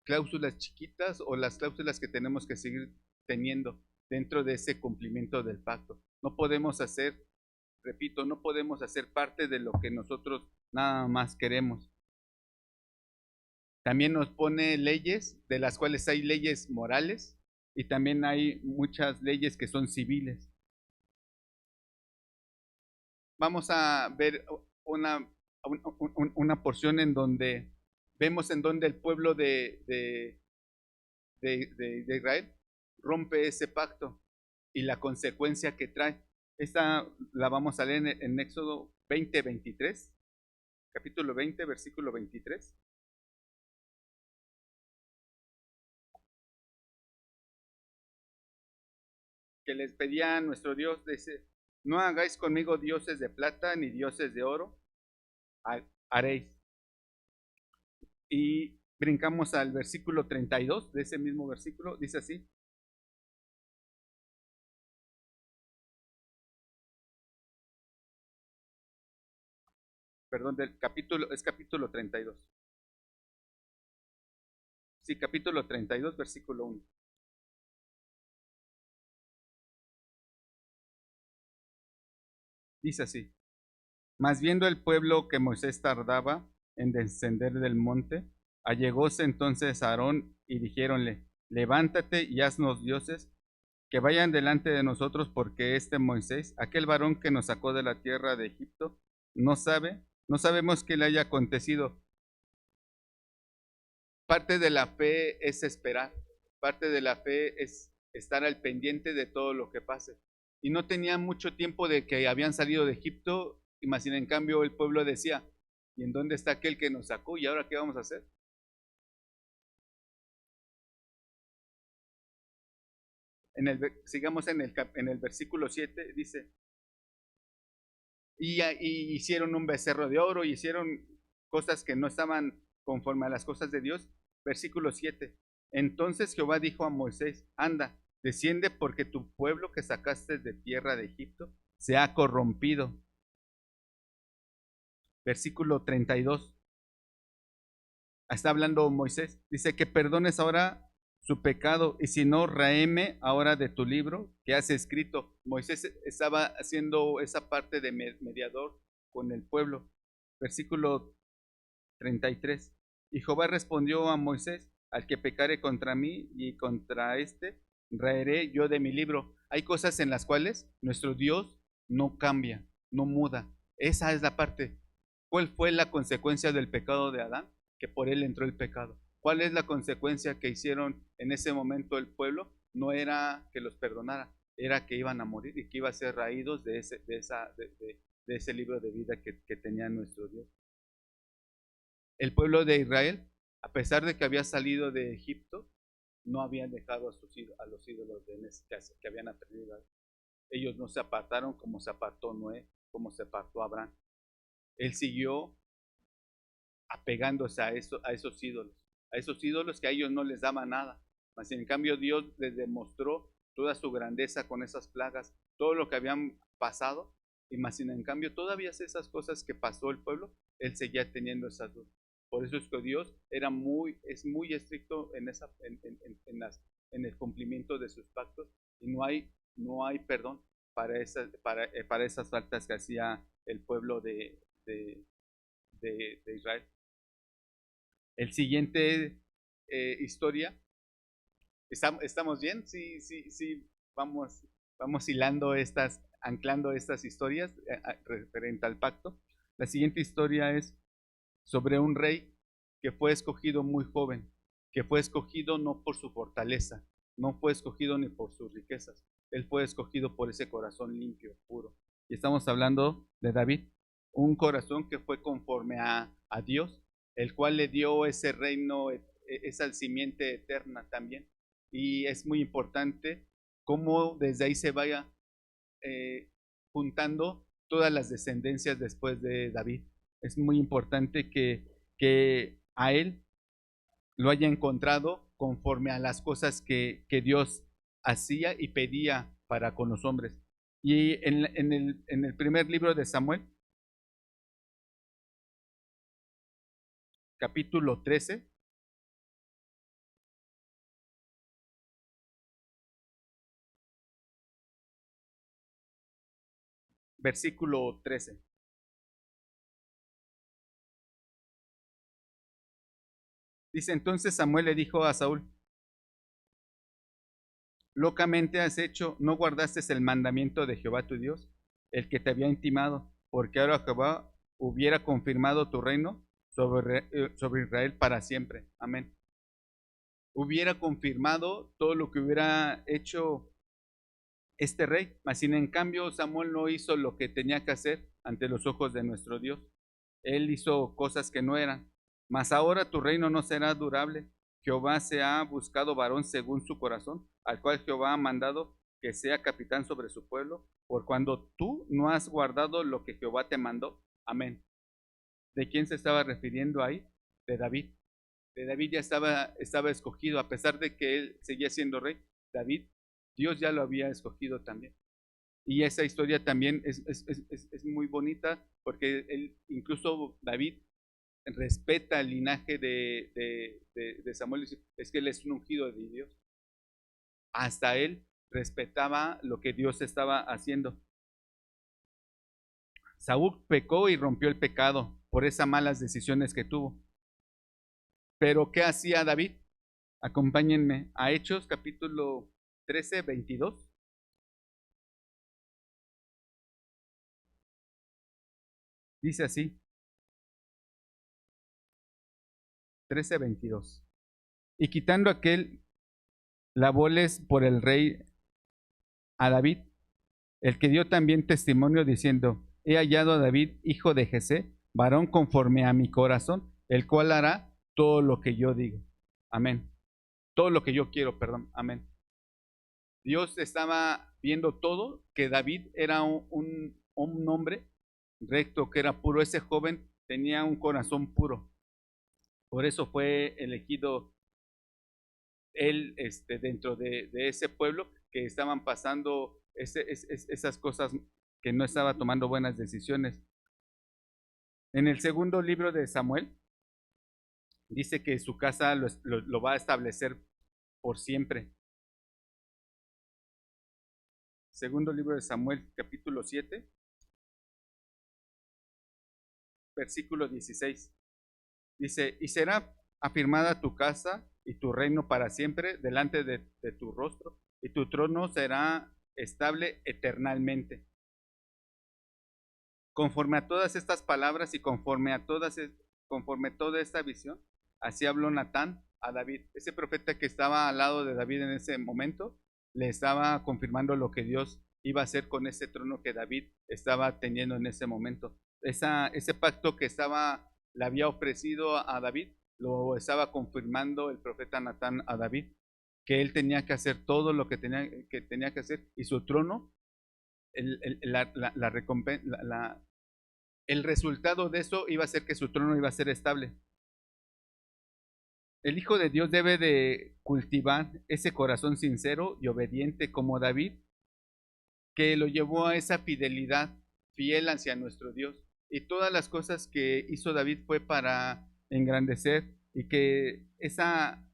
cláusulas chiquitas o las cláusulas que tenemos que seguir teniendo dentro de ese cumplimiento del pacto. No podemos hacer, repito, no podemos hacer parte de lo que nosotros nada más queremos. También nos pone leyes, de las cuales hay leyes morales y también hay muchas leyes que son civiles. Vamos a ver una porción en donde vemos en donde el pueblo de Israel rompe ese pacto y la consecuencia que trae. Esta la vamos a leer en Éxodo 20:23, capítulo 20, versículo 23. Que les pedía a nuestro Dios, dice: no hagáis conmigo dioses de plata ni dioses de oro, haréis. Y brincamos al versículo 32 de ese mismo versículo, dice así: perdón, es capítulo 32. Sí, capítulo 32, versículo 1. Dice así: mas viendo el pueblo que Moisés tardaba en descender del monte, allegóse entonces a Aarón y dijéronle: levántate y haznos dioses que vayan delante de nosotros, porque este Moisés, aquel varón que nos sacó de la tierra de Egipto, no sabemos qué le haya acontecido. Parte de la fe es esperar, parte de la fe es estar al pendiente de todo lo que pase. Y no tenía mucho tiempo de que habían salido de Egipto, y más sin en cambio el pueblo decía: ¿y en dónde está aquel que nos sacó? ¿Y ahora qué vamos a hacer? Sigamos en el versículo 7, dice: y hicieron un becerro de oro, y hicieron cosas que no estaban conforme a las cosas de Dios. Versículo 7. Entonces Jehová dijo a Moisés: anda, desciende, porque tu pueblo que sacaste de tierra de Egipto se ha corrompido. Versículo 32. Está hablando Moisés. Dice: que perdones ahora su pecado, y si no, raeme ahora de tu libro que has escrito. Moisés estaba haciendo esa parte de mediador con el pueblo. Versículo 33. Y Jehová respondió a Moisés: al que pecare contra mí y contra este, raeré yo de mi libro. Hay cosas en las cuales nuestro Dios no cambia, no muda. Esa es la parte. ¿Cuál fue la consecuencia del pecado de Adán? Que por él entró el pecado. ¿Cuál es la consecuencia que hicieron en ese momento el pueblo? No era que los perdonara, era que iban a morir y que iban a ser raídos de ese libro de vida que tenía nuestro Dios. El pueblo de Israel, a pesar de que había salido de Egipto, no habían dejado a los ídolos que habían aprendido. Ellos no se apartaron como se apartó Noé, como se apartó Abraham. Él siguió apegándose a esos ídolos que a ellos no les daba nada. Mas en cambio Dios les demostró toda su grandeza con esas plagas, todo lo que habían pasado, y más en cambio todavía esas cosas que pasó el pueblo, él seguía teniendo esas dudas. Por eso es que Dios es muy estricto en el cumplimiento de sus pactos, y no hay perdón para esas faltas que hacía el pueblo de Israel. El siguiente historia, ¿estamos bien? Sí, vamos anclando estas historias referente al pacto. La siguiente historia es sobre un rey que fue escogido muy joven, que fue escogido no por su fortaleza, no fue escogido ni por sus riquezas, él fue escogido por ese corazón limpio, puro. Y estamos hablando de David, un corazón que fue conforme a Dios, el cual le dio ese reino, esa simiente eterna también. Y es muy importante cómo desde ahí se vaya juntando todas las descendencias después de David. Es muy importante que a él lo haya encontrado conforme a las cosas que Dios hacía y pedía para con los hombres. Y en el primer libro de Samuel, capítulo 13, versículo 13. Dice, entonces Samuel le dijo a Saúl, locamente has hecho, no guardaste el mandamiento de Jehová tu Dios, el que te había intimado, porque ahora Jehová hubiera confirmado tu reino sobre Israel para siempre. Amén. Hubiera confirmado todo lo que hubiera hecho este rey, mas sin en cambio Samuel no hizo lo que tenía que hacer ante los ojos de nuestro Dios. Él hizo cosas que no eran. Mas ahora tu reino no será durable. Jehová se ha buscado varón según su corazón, al cual Jehová ha mandado que sea capitán sobre su pueblo, por cuando tú no has guardado lo que Jehová te mandó. Amén. ¿De quién se estaba refiriendo ahí? De David. De David ya estaba escogido, a pesar de que él seguía siendo rey. David, Dios ya lo había escogido también. Y esa historia también es muy bonita porque incluso David respeta el linaje de Samuel. Es que él es un ungido de Dios. Hasta él respetaba lo que Dios estaba haciendo. Saúl pecó y rompió el pecado por esas malas decisiones que tuvo. Pero ¿qué hacía David? Acompáñenme a Hechos capítulo 13, 22. Dice así, 13, 22. Y quitando aquel la voles por el rey a David, el que dio también testimonio diciendo, he hallado a David, hijo de Jesé, varón conforme a mi corazón, el cual hará todo lo que yo digo. Amén. Todo lo que yo quiero, perdón. Amén. Dios estaba viendo todo, que David era un hombre recto, que era puro. Ese joven tenía un corazón puro. Por eso fue elegido él dentro de ese pueblo que estaban pasando esas cosas, que no estaba tomando buenas decisiones. En el segundo libro de Samuel dice que su casa lo va a establecer por siempre. Segundo libro de Samuel, capítulo 7, versículo 16. Dice, y será afirmada tu casa y tu reino para siempre delante de tu rostro, y tu trono será estable eternamente. Conforme a todas estas palabras y conforme a toda esta visión, así habló Natán a David. Ese profeta que estaba al lado de David en ese momento, le estaba confirmando lo que Dios iba a ser con ese trono que David estaba teniendo en ese momento. Ese pacto que le había ofrecido a David, lo estaba confirmando el profeta Natán a David, que él tenía que hacer todo lo que tenía que hacer, y su trono, el resultado de eso iba a ser que su trono iba a ser estable. El Hijo de Dios debe de cultivar ese corazón sincero y obediente como David, que lo llevó a esa fidelidad, fiel hacia nuestro Dios. Y todas las cosas que hizo David fue para engrandecer, y que esa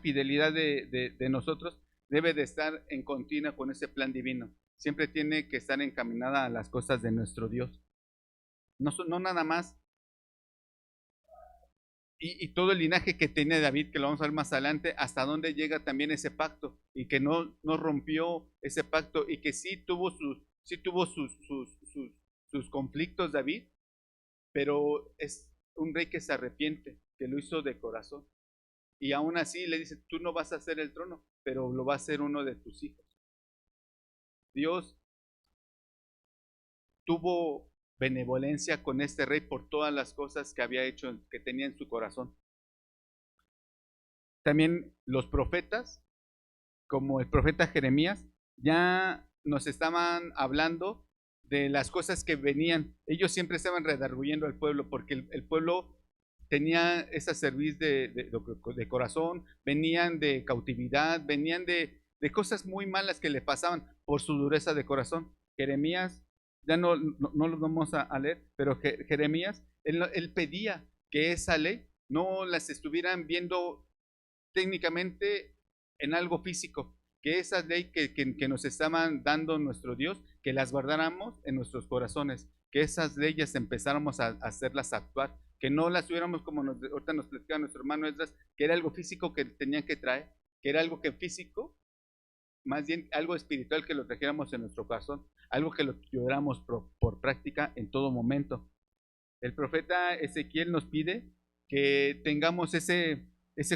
fidelidad de nosotros debe de estar en continua con ese plan divino. Siempre tiene que estar encaminada a las cosas de nuestro Dios. No nada más. Y todo el linaje que tenía David, que lo vamos a ver más adelante, hasta dónde llega también ese pacto, y que no rompió ese pacto, y que sí tuvo sus conflictos David, pero es un rey que se arrepiente, que lo hizo de corazón. Y aún así le dice, tú no vas a hacer el trono, pero lo va a hacer uno de tus hijos. Dios tuvo benevolencia con este rey por todas las cosas que había hecho, que tenía en su corazón. También los profetas, como el profeta Jeremías, ya nos estaban hablando de las cosas que venían. Ellos siempre estaban redarguyendo al pueblo, porque el pueblo tenía esa cerviz de corazón, venían de cautividad, venían de cosas muy malas que le pasaban por su dureza de corazón. Jeremías, ya no lo vamos a leer, pero Jeremías, él pedía que esa ley no las estuvieran viendo técnicamente en algo físico, que esa ley que nos estaban dando nuestro Dios, que las guardáramos en nuestros corazones, que esas leyes empezáramos a hacerlas actuar, que no las tuviéramos como ahorita nos platicaba nuestro hermano Esdras, que era algo físico que tenían que traer, que era algo que físico, más bien algo espiritual, que lo trajéramos en nuestro corazón, algo que lo lleváramos por práctica en todo momento. El profeta Ezequiel nos pide que tengamos ese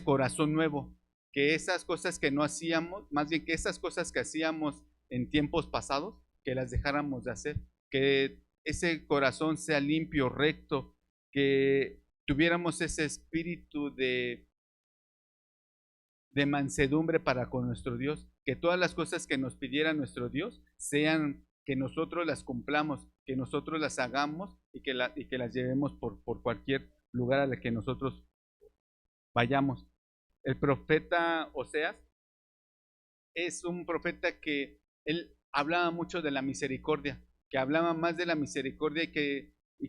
corazón nuevo, que esas cosas que no hacíamos, más bien que esas cosas que hacíamos en tiempos pasados, que las dejáramos de hacer, que ese corazón sea limpio, recto, que tuviéramos ese espíritu de mansedumbre para con nuestro Dios, que todas las cosas que nos pidiera nuestro Dios sean que nosotros las cumplamos, que nosotros las hagamos, y que las llevemos por cualquier lugar al que nosotros vayamos. El profeta Oseas es un profeta que él hablaba mucho de la misericordia, que hablaba más de la misericordia, y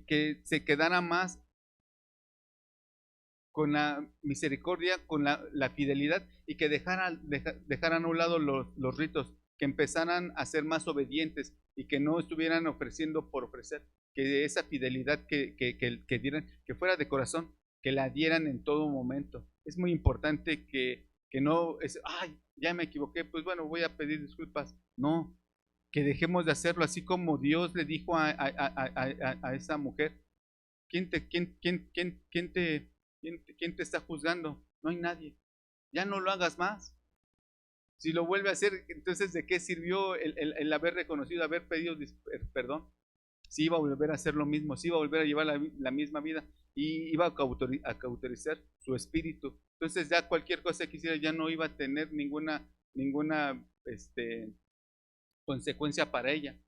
que se quedara más con la misericordia, con la fidelidad, y que dejaran a un lado los ritos, que empezaran a ser más obedientes, y que no estuvieran ofreciendo por ofrecer, que esa fidelidad que dieran, que fuera de corazón, que la dieran en todo momento. Es muy importante que no es, ay, ya me equivoqué, pues bueno, voy a pedir disculpas. No, que dejemos de hacerlo, así como Dios le dijo a esa mujer, ¿quién te está juzgando? No hay nadie. Ya no lo hagas más. Si lo vuelve a hacer, entonces ¿de qué sirvió el haber reconocido, haber pedido perdón? Si iba a volver a hacer lo mismo, si iba a volver a llevar la misma vida, y iba a cauterizar su espíritu. Entonces ya cualquier cosa que hiciera ya no iba a tener ninguna consecuencia para ella.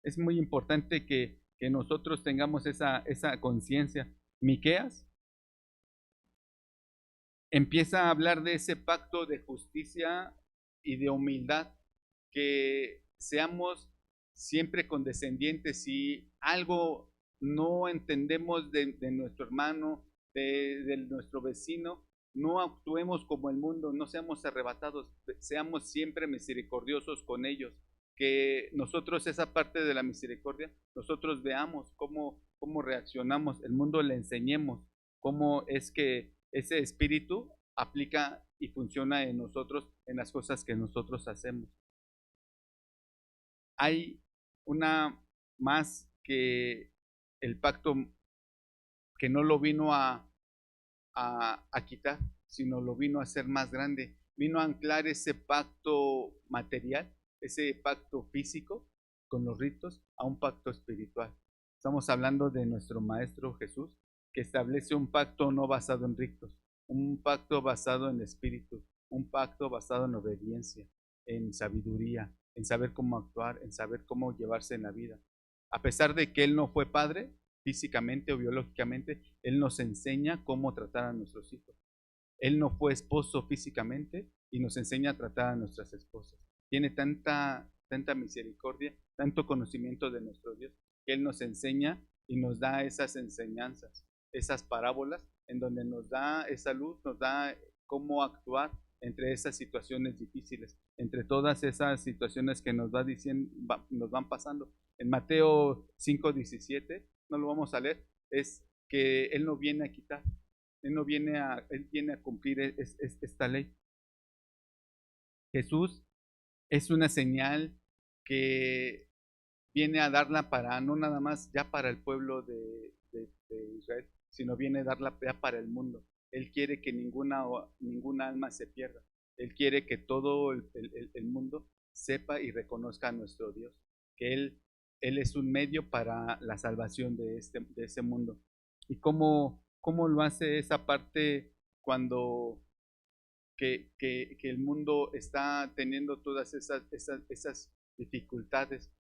Es muy importante que nosotros tengamos esa conciencia. Miqueas empieza a hablar de ese pacto de justicia y de humildad, que seamos siempre condescendientes. Si algo no entendemos de nuestro hermano, de nuestro vecino, no actuemos como el mundo, no seamos arrebatados, seamos siempre misericordiosos con ellos. Que nosotros esa parte de la misericordia, nosotros veamos cómo reaccionamos, el mundo le enseñemos cómo es que ese espíritu aplica y funciona en nosotros, en las cosas que nosotros hacemos. Hay una más que el pacto, que no lo vino a quitar, sino lo vino a hacer más grande. Vino a anclar ese pacto material, ese pacto físico con los ritos a un pacto espiritual. Estamos hablando de nuestro Maestro Jesús, que establece un pacto no basado en ritos, un pacto basado en espíritu, un pacto basado en obediencia, en sabiduría, en saber cómo actuar, en saber cómo llevarse en la vida. A pesar de que Él no fue padre, físicamente o biológicamente, Él nos enseña cómo tratar a nuestros hijos. Él no fue esposo físicamente y nos enseña a tratar a nuestras esposas. Tiene tanta misericordia, tanto conocimiento de nuestro Dios, que Él nos enseña y nos da esas enseñanzas, esas parábolas, en donde nos da esa luz, nos da cómo actuar entre esas situaciones difíciles, entre todas esas situaciones que nos va diciendo, nos van pasando. En Mateo 5:17, no lo vamos a leer, es que Él no viene a quitar, Él viene a cumplir esta ley. Jesús es una señal que viene a darla para, no nada más ya para el pueblo de Israel, sino viene a darla ya para el mundo. Él quiere que ninguna alma se pierda. Él quiere que todo el mundo sepa y reconozca a nuestro Dios, que Él es un medio para la salvación de ese mundo. ¿Y cómo lo hace esa parte cuando que el mundo está teniendo todas esas dificultades?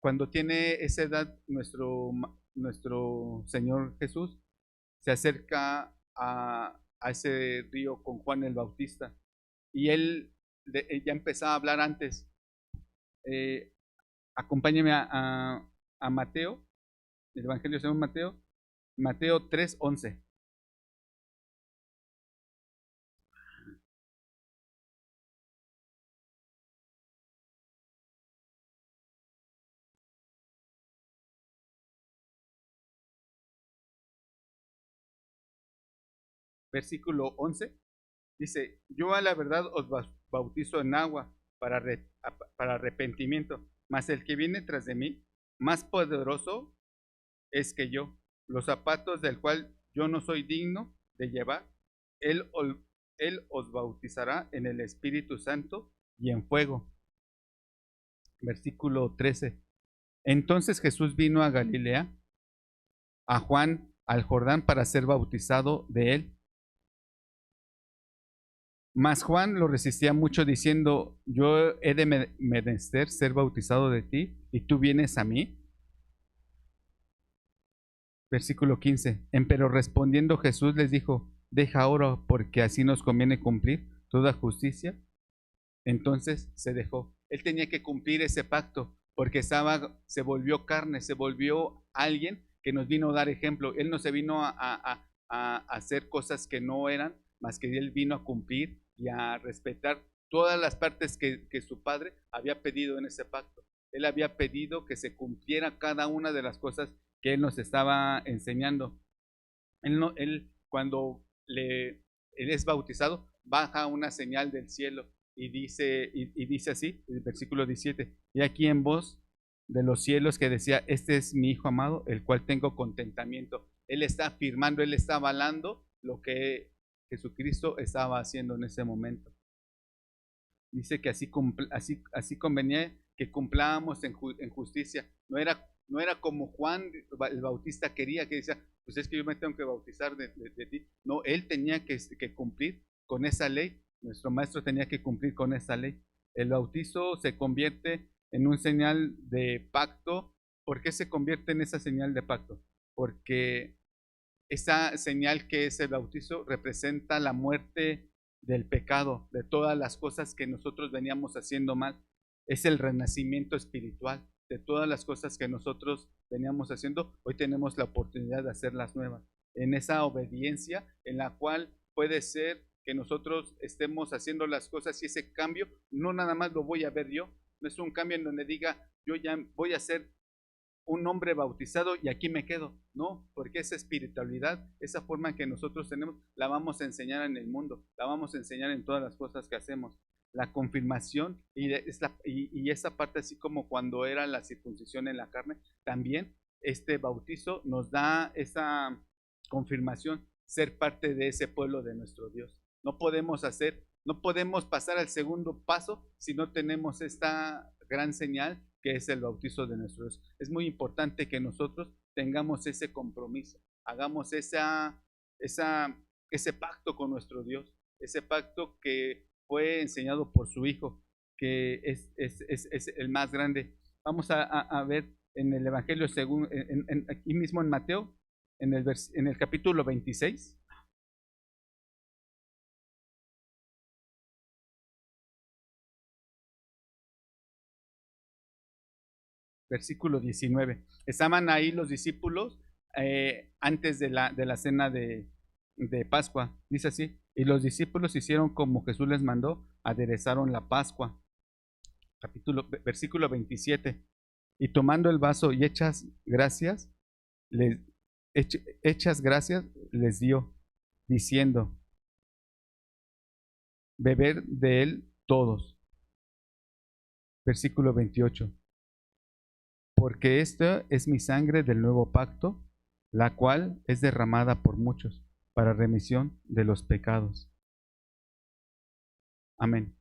Cuando tiene esa edad, nuestro Señor Jesús se acerca a ese río con Juan el Bautista y él ya empezaba a hablar antes. Acompáñeme a Mateo, el Evangelio según Mateo, Mateo 3:11. Versículo 11, dice, yo a la verdad os bautizo en agua para arrepentimiento, mas el que viene tras de mí, más poderoso es que yo, los zapatos del cual yo no soy digno de llevar, él os bautizará en el Espíritu Santo y en fuego. Versículo 13. Entonces Jesús vino a Galilea, a Juan, al Jordán, para ser bautizado de él. Mas Juan lo resistía mucho diciendo, yo he de menester ser bautizado de ti, y tú vienes a mí. Versículo 15. Empero respondiendo Jesús les dijo, deja ahora, porque así nos conviene cumplir toda justicia. Entonces se dejó. Él tenía que cumplir ese pacto, porque se volvió carne, se volvió alguien que nos vino a dar ejemplo. Él no se vino a hacer cosas que no eran, más que Él vino a cumplir y a respetar todas las partes que su padre había pedido en ese pacto. Él había pedido que se cumpliera cada una de las cosas que Él nos estaba enseñando. Él cuando él es bautizado, baja una señal del cielo y dice así, el versículo 17, y aquí en voz de los cielos que decía, este es mi Hijo amado, el cual tengo contentamiento. Él está afirmando, Él está avalando lo que Jesucristo estaba haciendo en ese momento. Dice que así convenía que cumplamos en justicia. No era como Juan el Bautista quería, que decía, pues es que yo me tengo que bautizar de ti. No, él tenía que cumplir con esa ley. Nuestro maestro tenía que cumplir con esa ley. El bautizo se convierte en un señal de pacto. ¿Por qué se convierte en esa señal de pacto? Porque esa señal que es el bautizo representa la muerte del pecado, de todas las cosas que nosotros veníamos haciendo mal. Es el renacimiento espiritual de todas las cosas que nosotros veníamos haciendo. Hoy tenemos la oportunidad de hacerlas nuevas. En esa obediencia en la cual puede ser que nosotros estemos haciendo las cosas y ese cambio no nada más lo voy a ver yo. No es un cambio en donde diga, yo ya voy a ser un hombre bautizado y aquí me quedo. No, porque esa espiritualidad, esa forma que nosotros tenemos, la vamos a enseñar en el mundo, la vamos a enseñar en todas las cosas que hacemos. La confirmación y esa parte, así como cuando era la circuncisión en la carne, también este bautizo nos da esa confirmación, ser parte de ese pueblo de nuestro Dios. No podemos hacer No podemos pasar al segundo paso si no tenemos esta gran señal que es el bautizo de nuestro Dios. Es muy importante que nosotros tengamos ese compromiso, hagamos ese pacto con nuestro Dios, ese pacto que fue enseñado por su Hijo, que es el más grande. Vamos a ver en el Evangelio según, aquí mismo en Mateo, en el capítulo 26. Versículo 19. Estaban ahí los discípulos antes de la cena de Pascua. Dice así, y los discípulos hicieron como Jesús les mandó, aderezaron la Pascua. Versículo 27. Y tomando el vaso y hechas gracias, les dio, diciendo, beber de él todos. Versículo 28. Porque esta es mi sangre del nuevo pacto, la cual es derramada por muchos para remisión de los pecados. Amén.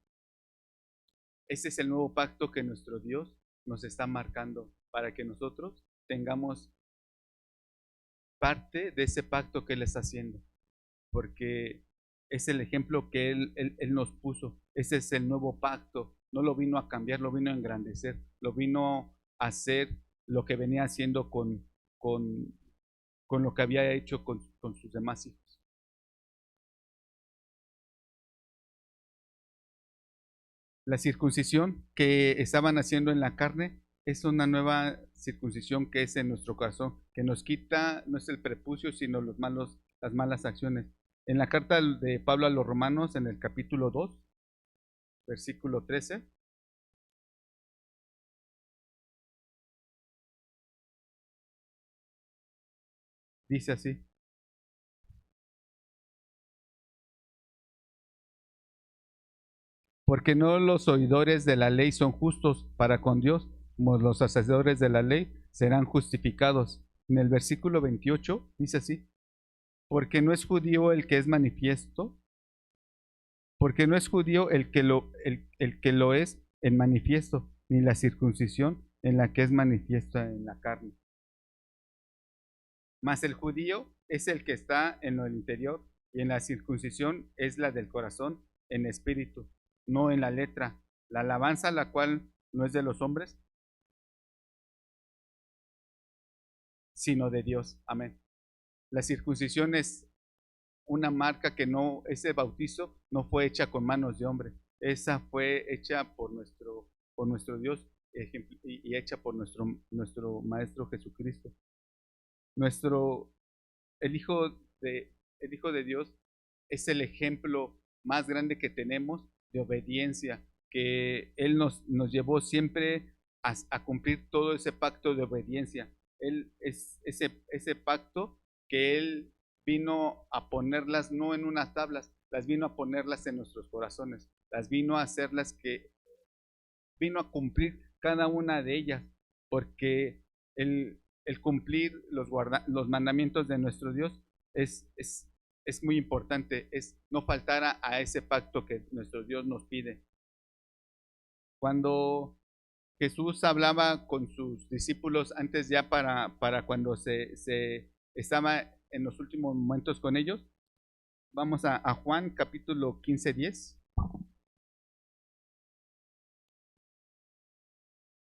Ese es el nuevo pacto que nuestro Dios nos está marcando para que nosotros tengamos parte de ese pacto que Él está haciendo, porque es el ejemplo que Él nos puso. Ese es el nuevo pacto. No lo vino a cambiar, lo vino a engrandecer, lo vino a hacer lo que venía haciendo con lo que había hecho con sus demás hijos. La circuncisión que estaban haciendo en la carne es una nueva circuncisión que es en nuestro corazón, que nos quita, no es el prepucio, sino las malas acciones. En la carta de Pablo a los Romanos, en el capítulo 2, versículo 13, dice así: porque no los oidores de la ley son justos para con Dios, como los hacedores de la ley serán justificados. En el versículo 28 dice así: porque no es judío el que es manifiesto, porque no es judío el que lo es en manifiesto, ni la circuncisión en la que es manifiesta en la carne. Mas el judío es el que está en lo interior, y en la circuncisión es la del corazón, en espíritu, no en la letra. La alabanza, la cual no es de los hombres, sino de Dios. Amén. La circuncisión es una marca que no, ese bautizo no fue hecha con manos de hombre, esa fue hecha por nuestro Dios y hecha por nuestro Maestro Jesucristo. Nuestro, el Hijo el Hijo de Dios es el ejemplo más grande que tenemos de obediencia, que Él nos llevó siempre a cumplir todo ese pacto de obediencia. Él es ese pacto que Él vino a ponerlas no en unas tablas, las vino a ponerlas en nuestros corazones, las vino a hacerlas vino a cumplir cada una de ellas, porque el cumplir los mandamientos de nuestro Dios es muy importante, es no faltar a ese pacto que nuestro Dios nos pide. Cuando Jesús hablaba con sus discípulos antes ya para cuando se estaba en los últimos momentos con ellos, vamos a Juan capítulo 15:10.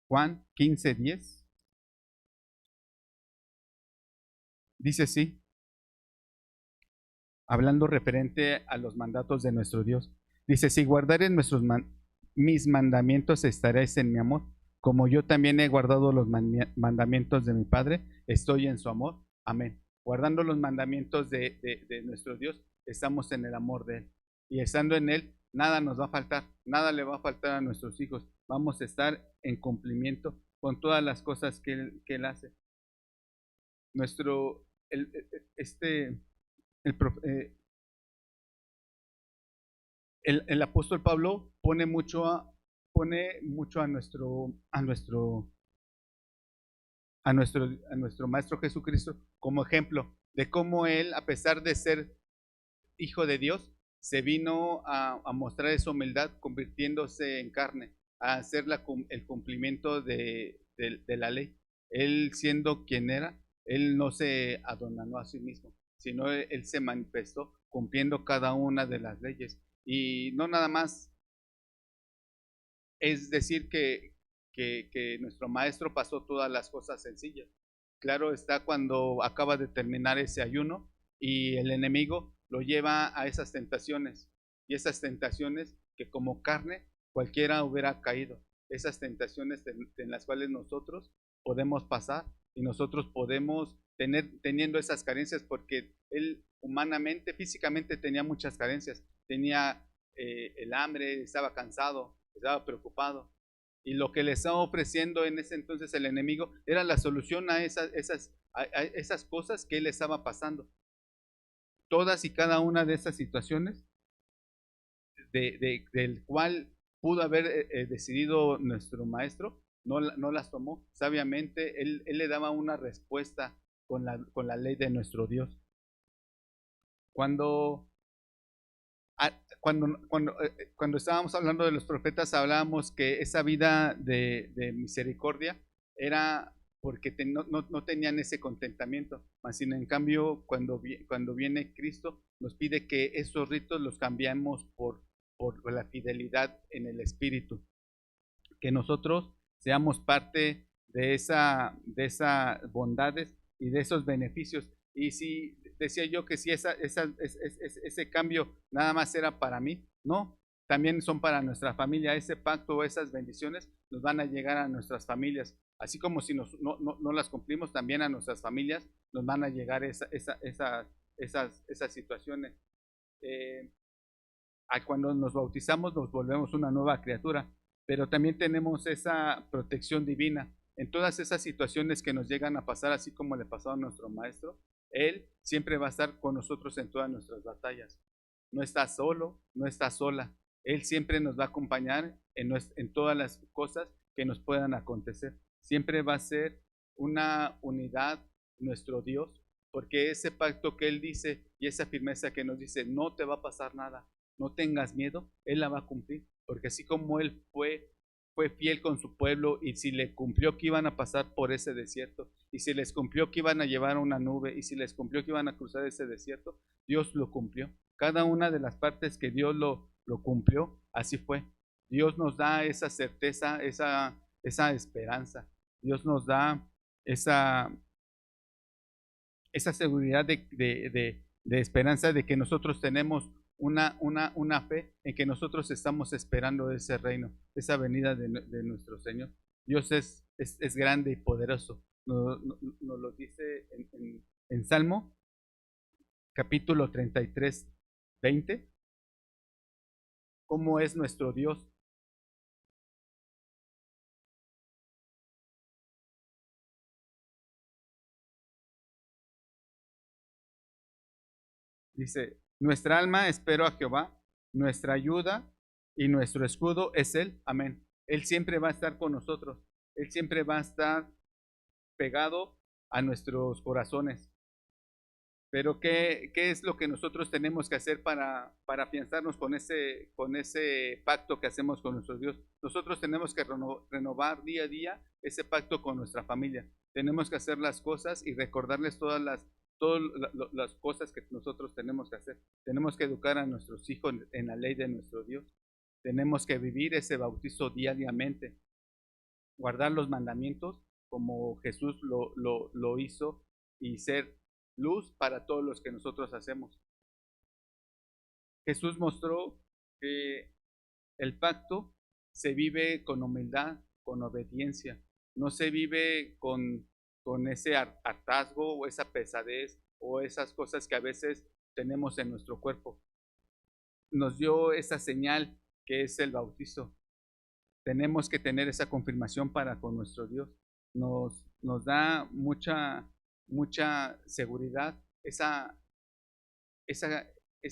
Juan 15:10. Dice así, hablando referente a los mandatos de nuestro Dios. Dice, si guardares mis mandamientos, estaréis en mi amor, como yo también he guardado los mandamientos de mi Padre, estoy en su amor. Amén. Guardando los mandamientos de nuestro Dios, estamos en el amor de Él. Y estando en Él, nada nos va a faltar, nada le va a faltar a nuestros hijos. Vamos a estar en cumplimiento con todas las cosas que Él hace. Nuestro, el apóstol Pablo pone mucho a nuestro Maestro Jesucristo como ejemplo de cómo él, a pesar de ser hijo de Dios, se vino a mostrar esa humildad convirtiéndose en carne, a hacer el cumplimiento de la ley. Él siendo quien era, él no se adonanó a sí mismo, sino él se manifestó cumpliendo cada una de las leyes. Y no nada más es decir que nuestro maestro pasó todas las cosas sencillas. Claro está cuando acaba de terminar ese ayuno y el enemigo lo lleva a esas tentaciones. Y esas tentaciones que como carne cualquiera hubiera caído. Esas tentaciones en las cuales nosotros podemos pasar y nosotros podemos teniendo esas carencias, porque él humanamente, físicamente tenía muchas carencias. Tenía el hambre, estaba cansado, estaba preocupado. Y lo que le estaba ofreciendo en ese entonces el enemigo era la solución a esas cosas que él estaba pasando. Todas y cada una de esas situaciones del cual pudo haber decidido nuestro maestro, no las tomó sabiamente. Él le daba una respuesta con la ley de nuestro Dios. Cuando cuando estábamos hablando de los profetas, hablábamos que esa vida de misericordia era porque no tenían ese contentamiento, mas sino en cambio cuando viene Cristo nos pide que esos ritos los cambiamos por la fidelidad en el Espíritu, que nosotros seamos parte de esa bondades y de esos beneficios. Y si decía yo que si ese cambio nada más era para mí, no, también son para nuestra familia. Ese pacto o esas bendiciones nos van a llegar a nuestras familias. Así como si no las cumplimos, también a nuestras familias nos van a llegar esas situaciones. Cuando nos bautizamos nos volvemos una nueva criatura, pero también tenemos esa protección divina. En todas esas situaciones que nos llegan a pasar, así como le pasó a nuestro maestro, Él siempre va a estar con nosotros en todas nuestras batallas. No está solo, no está sola. Él siempre nos va a acompañar en todas las cosas que nos puedan acontecer. Siempre va a ser una unidad nuestro Dios, porque ese pacto que Él dice y esa firmeza que nos dice, no te va a pasar nada, no tengas miedo, Él la va a cumplir, porque así como Él fue fiel con su pueblo, y si le cumplió que iban a pasar por ese desierto, y si les cumplió que iban a llevar una nube, y si les cumplió que iban a cruzar ese desierto, Dios lo cumplió. Cada una de las partes que Dios lo cumplió, así fue. Dios nos da esa certeza, esa esperanza. Dios nos da esa seguridad de esperanza de que nosotros tenemos una fe en que nosotros estamos esperando ese reino, esa venida de nuestro Señor. Dios es grande y poderoso. Nos lo dice en Salmo capítulo 33, 20. ¿Cómo es nuestro Dios? Dice, nuestra alma espero a Jehová, nuestra ayuda y nuestro escudo es Él. Amén. Él siempre va a estar con nosotros. Él siempre va a estar pegado a nuestros corazones. Pero ¿qué es lo que nosotros tenemos que hacer para afianzarnos con ese pacto que hacemos con nuestro Dios? Nosotros tenemos que renovar día a día ese pacto con nuestra familia. Tenemos que hacer las cosas y recordarles todas las cosas que nosotros tenemos que hacer. Tenemos que educar a nuestros hijos en la ley de nuestro Dios. Tenemos que vivir ese bautizo diariamente, guardar los mandamientos como Jesús lo hizo y ser luz para todos los que nosotros hacemos. Jesús mostró que el pacto se vive con humildad, con obediencia. No se vive con ese hartazgo o esa pesadez o esas cosas que a veces tenemos en nuestro cuerpo. Nos dio esa señal que es el bautizo. Tenemos que tener esa confirmación para con nuestro Dios. Nos da mucha seguridad, ese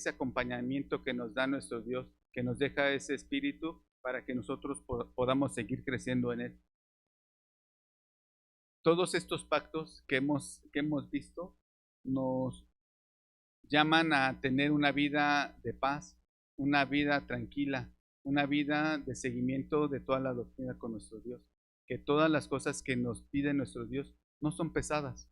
acompañamiento que nos da nuestro Dios, que nos deja ese espíritu para que nosotros podamos seguir creciendo en Él. Todos estos pactos que hemos visto nos llaman a tener una vida de paz, una vida tranquila, una vida de seguimiento de toda la doctrina con nuestro Dios. Que todas las cosas que nos pide nuestro Dios no son pesadas.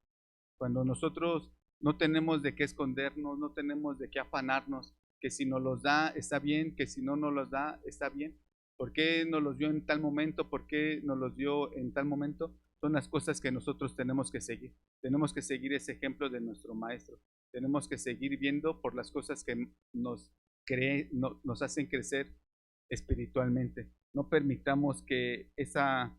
Cuando nosotros no tenemos de qué escondernos, no tenemos de qué afanarnos, que si nos los da está bien, que si no nos los da está bien. ¿Por qué nos los dio en tal momento? ¿Por qué nos los dio en tal momento? Son las cosas que nosotros tenemos que seguir. Tenemos que seguir ese ejemplo de nuestro Maestro. Tenemos que seguir viendo por las cosas que nos hacen crecer espiritualmente. No permitamos que esa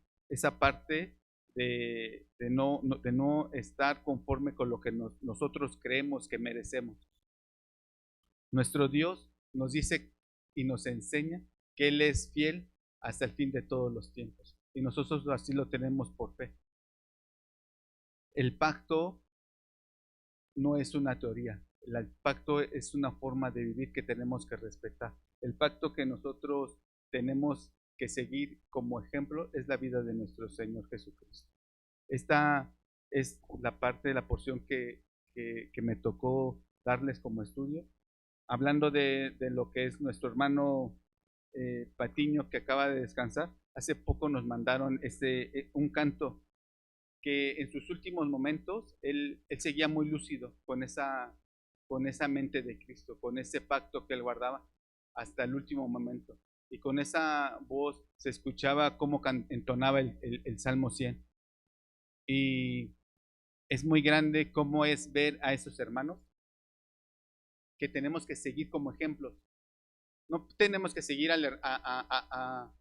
parte de no estar conforme con lo que nosotros creemos que merecemos. Nuestro Dios nos dice y nos enseña que Él es fiel hasta el fin de todos los tiempos. Y nosotros así lo tenemos por fe. El pacto no es una teoría. El pacto es una forma de vivir que tenemos que respetar. El pacto que nosotros tenemos que seguir como ejemplo es la vida de nuestro Señor Jesucristo. Esta es la parte de la porción que me tocó darles como estudio. Hablando de lo que es nuestro hermano Patiño, que acaba de descansar, hace poco nos mandaron un canto que en sus últimos momentos él seguía muy lúcido con esa mente de Cristo, con ese pacto que él guardaba hasta el último momento. Y con esa voz se escuchaba cómo entonaba el Salmo 100. Y es muy grande cómo es ver a esos hermanos que tenemos que seguir como ejemplos. No tenemos que seguir a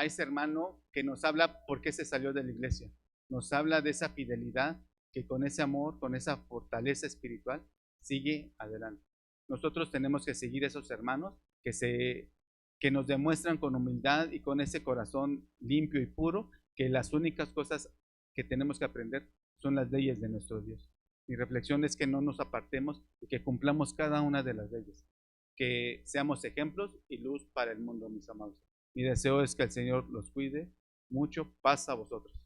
ese hermano que nos habla por qué se salió de la iglesia. Nos habla de esa fidelidad que con ese amor, con esa fortaleza espiritual, sigue adelante. Nosotros tenemos que seguir a esos hermanos que nos demuestran con humildad y con ese corazón limpio y puro que las únicas cosas que tenemos que aprender son las leyes de nuestro Dios. Mi reflexión es que no nos apartemos y que cumplamos cada una de las leyes, que seamos ejemplos y luz para el mundo, mis amados. Mi deseo es que el Señor los cuide mucho. Paz a vosotros.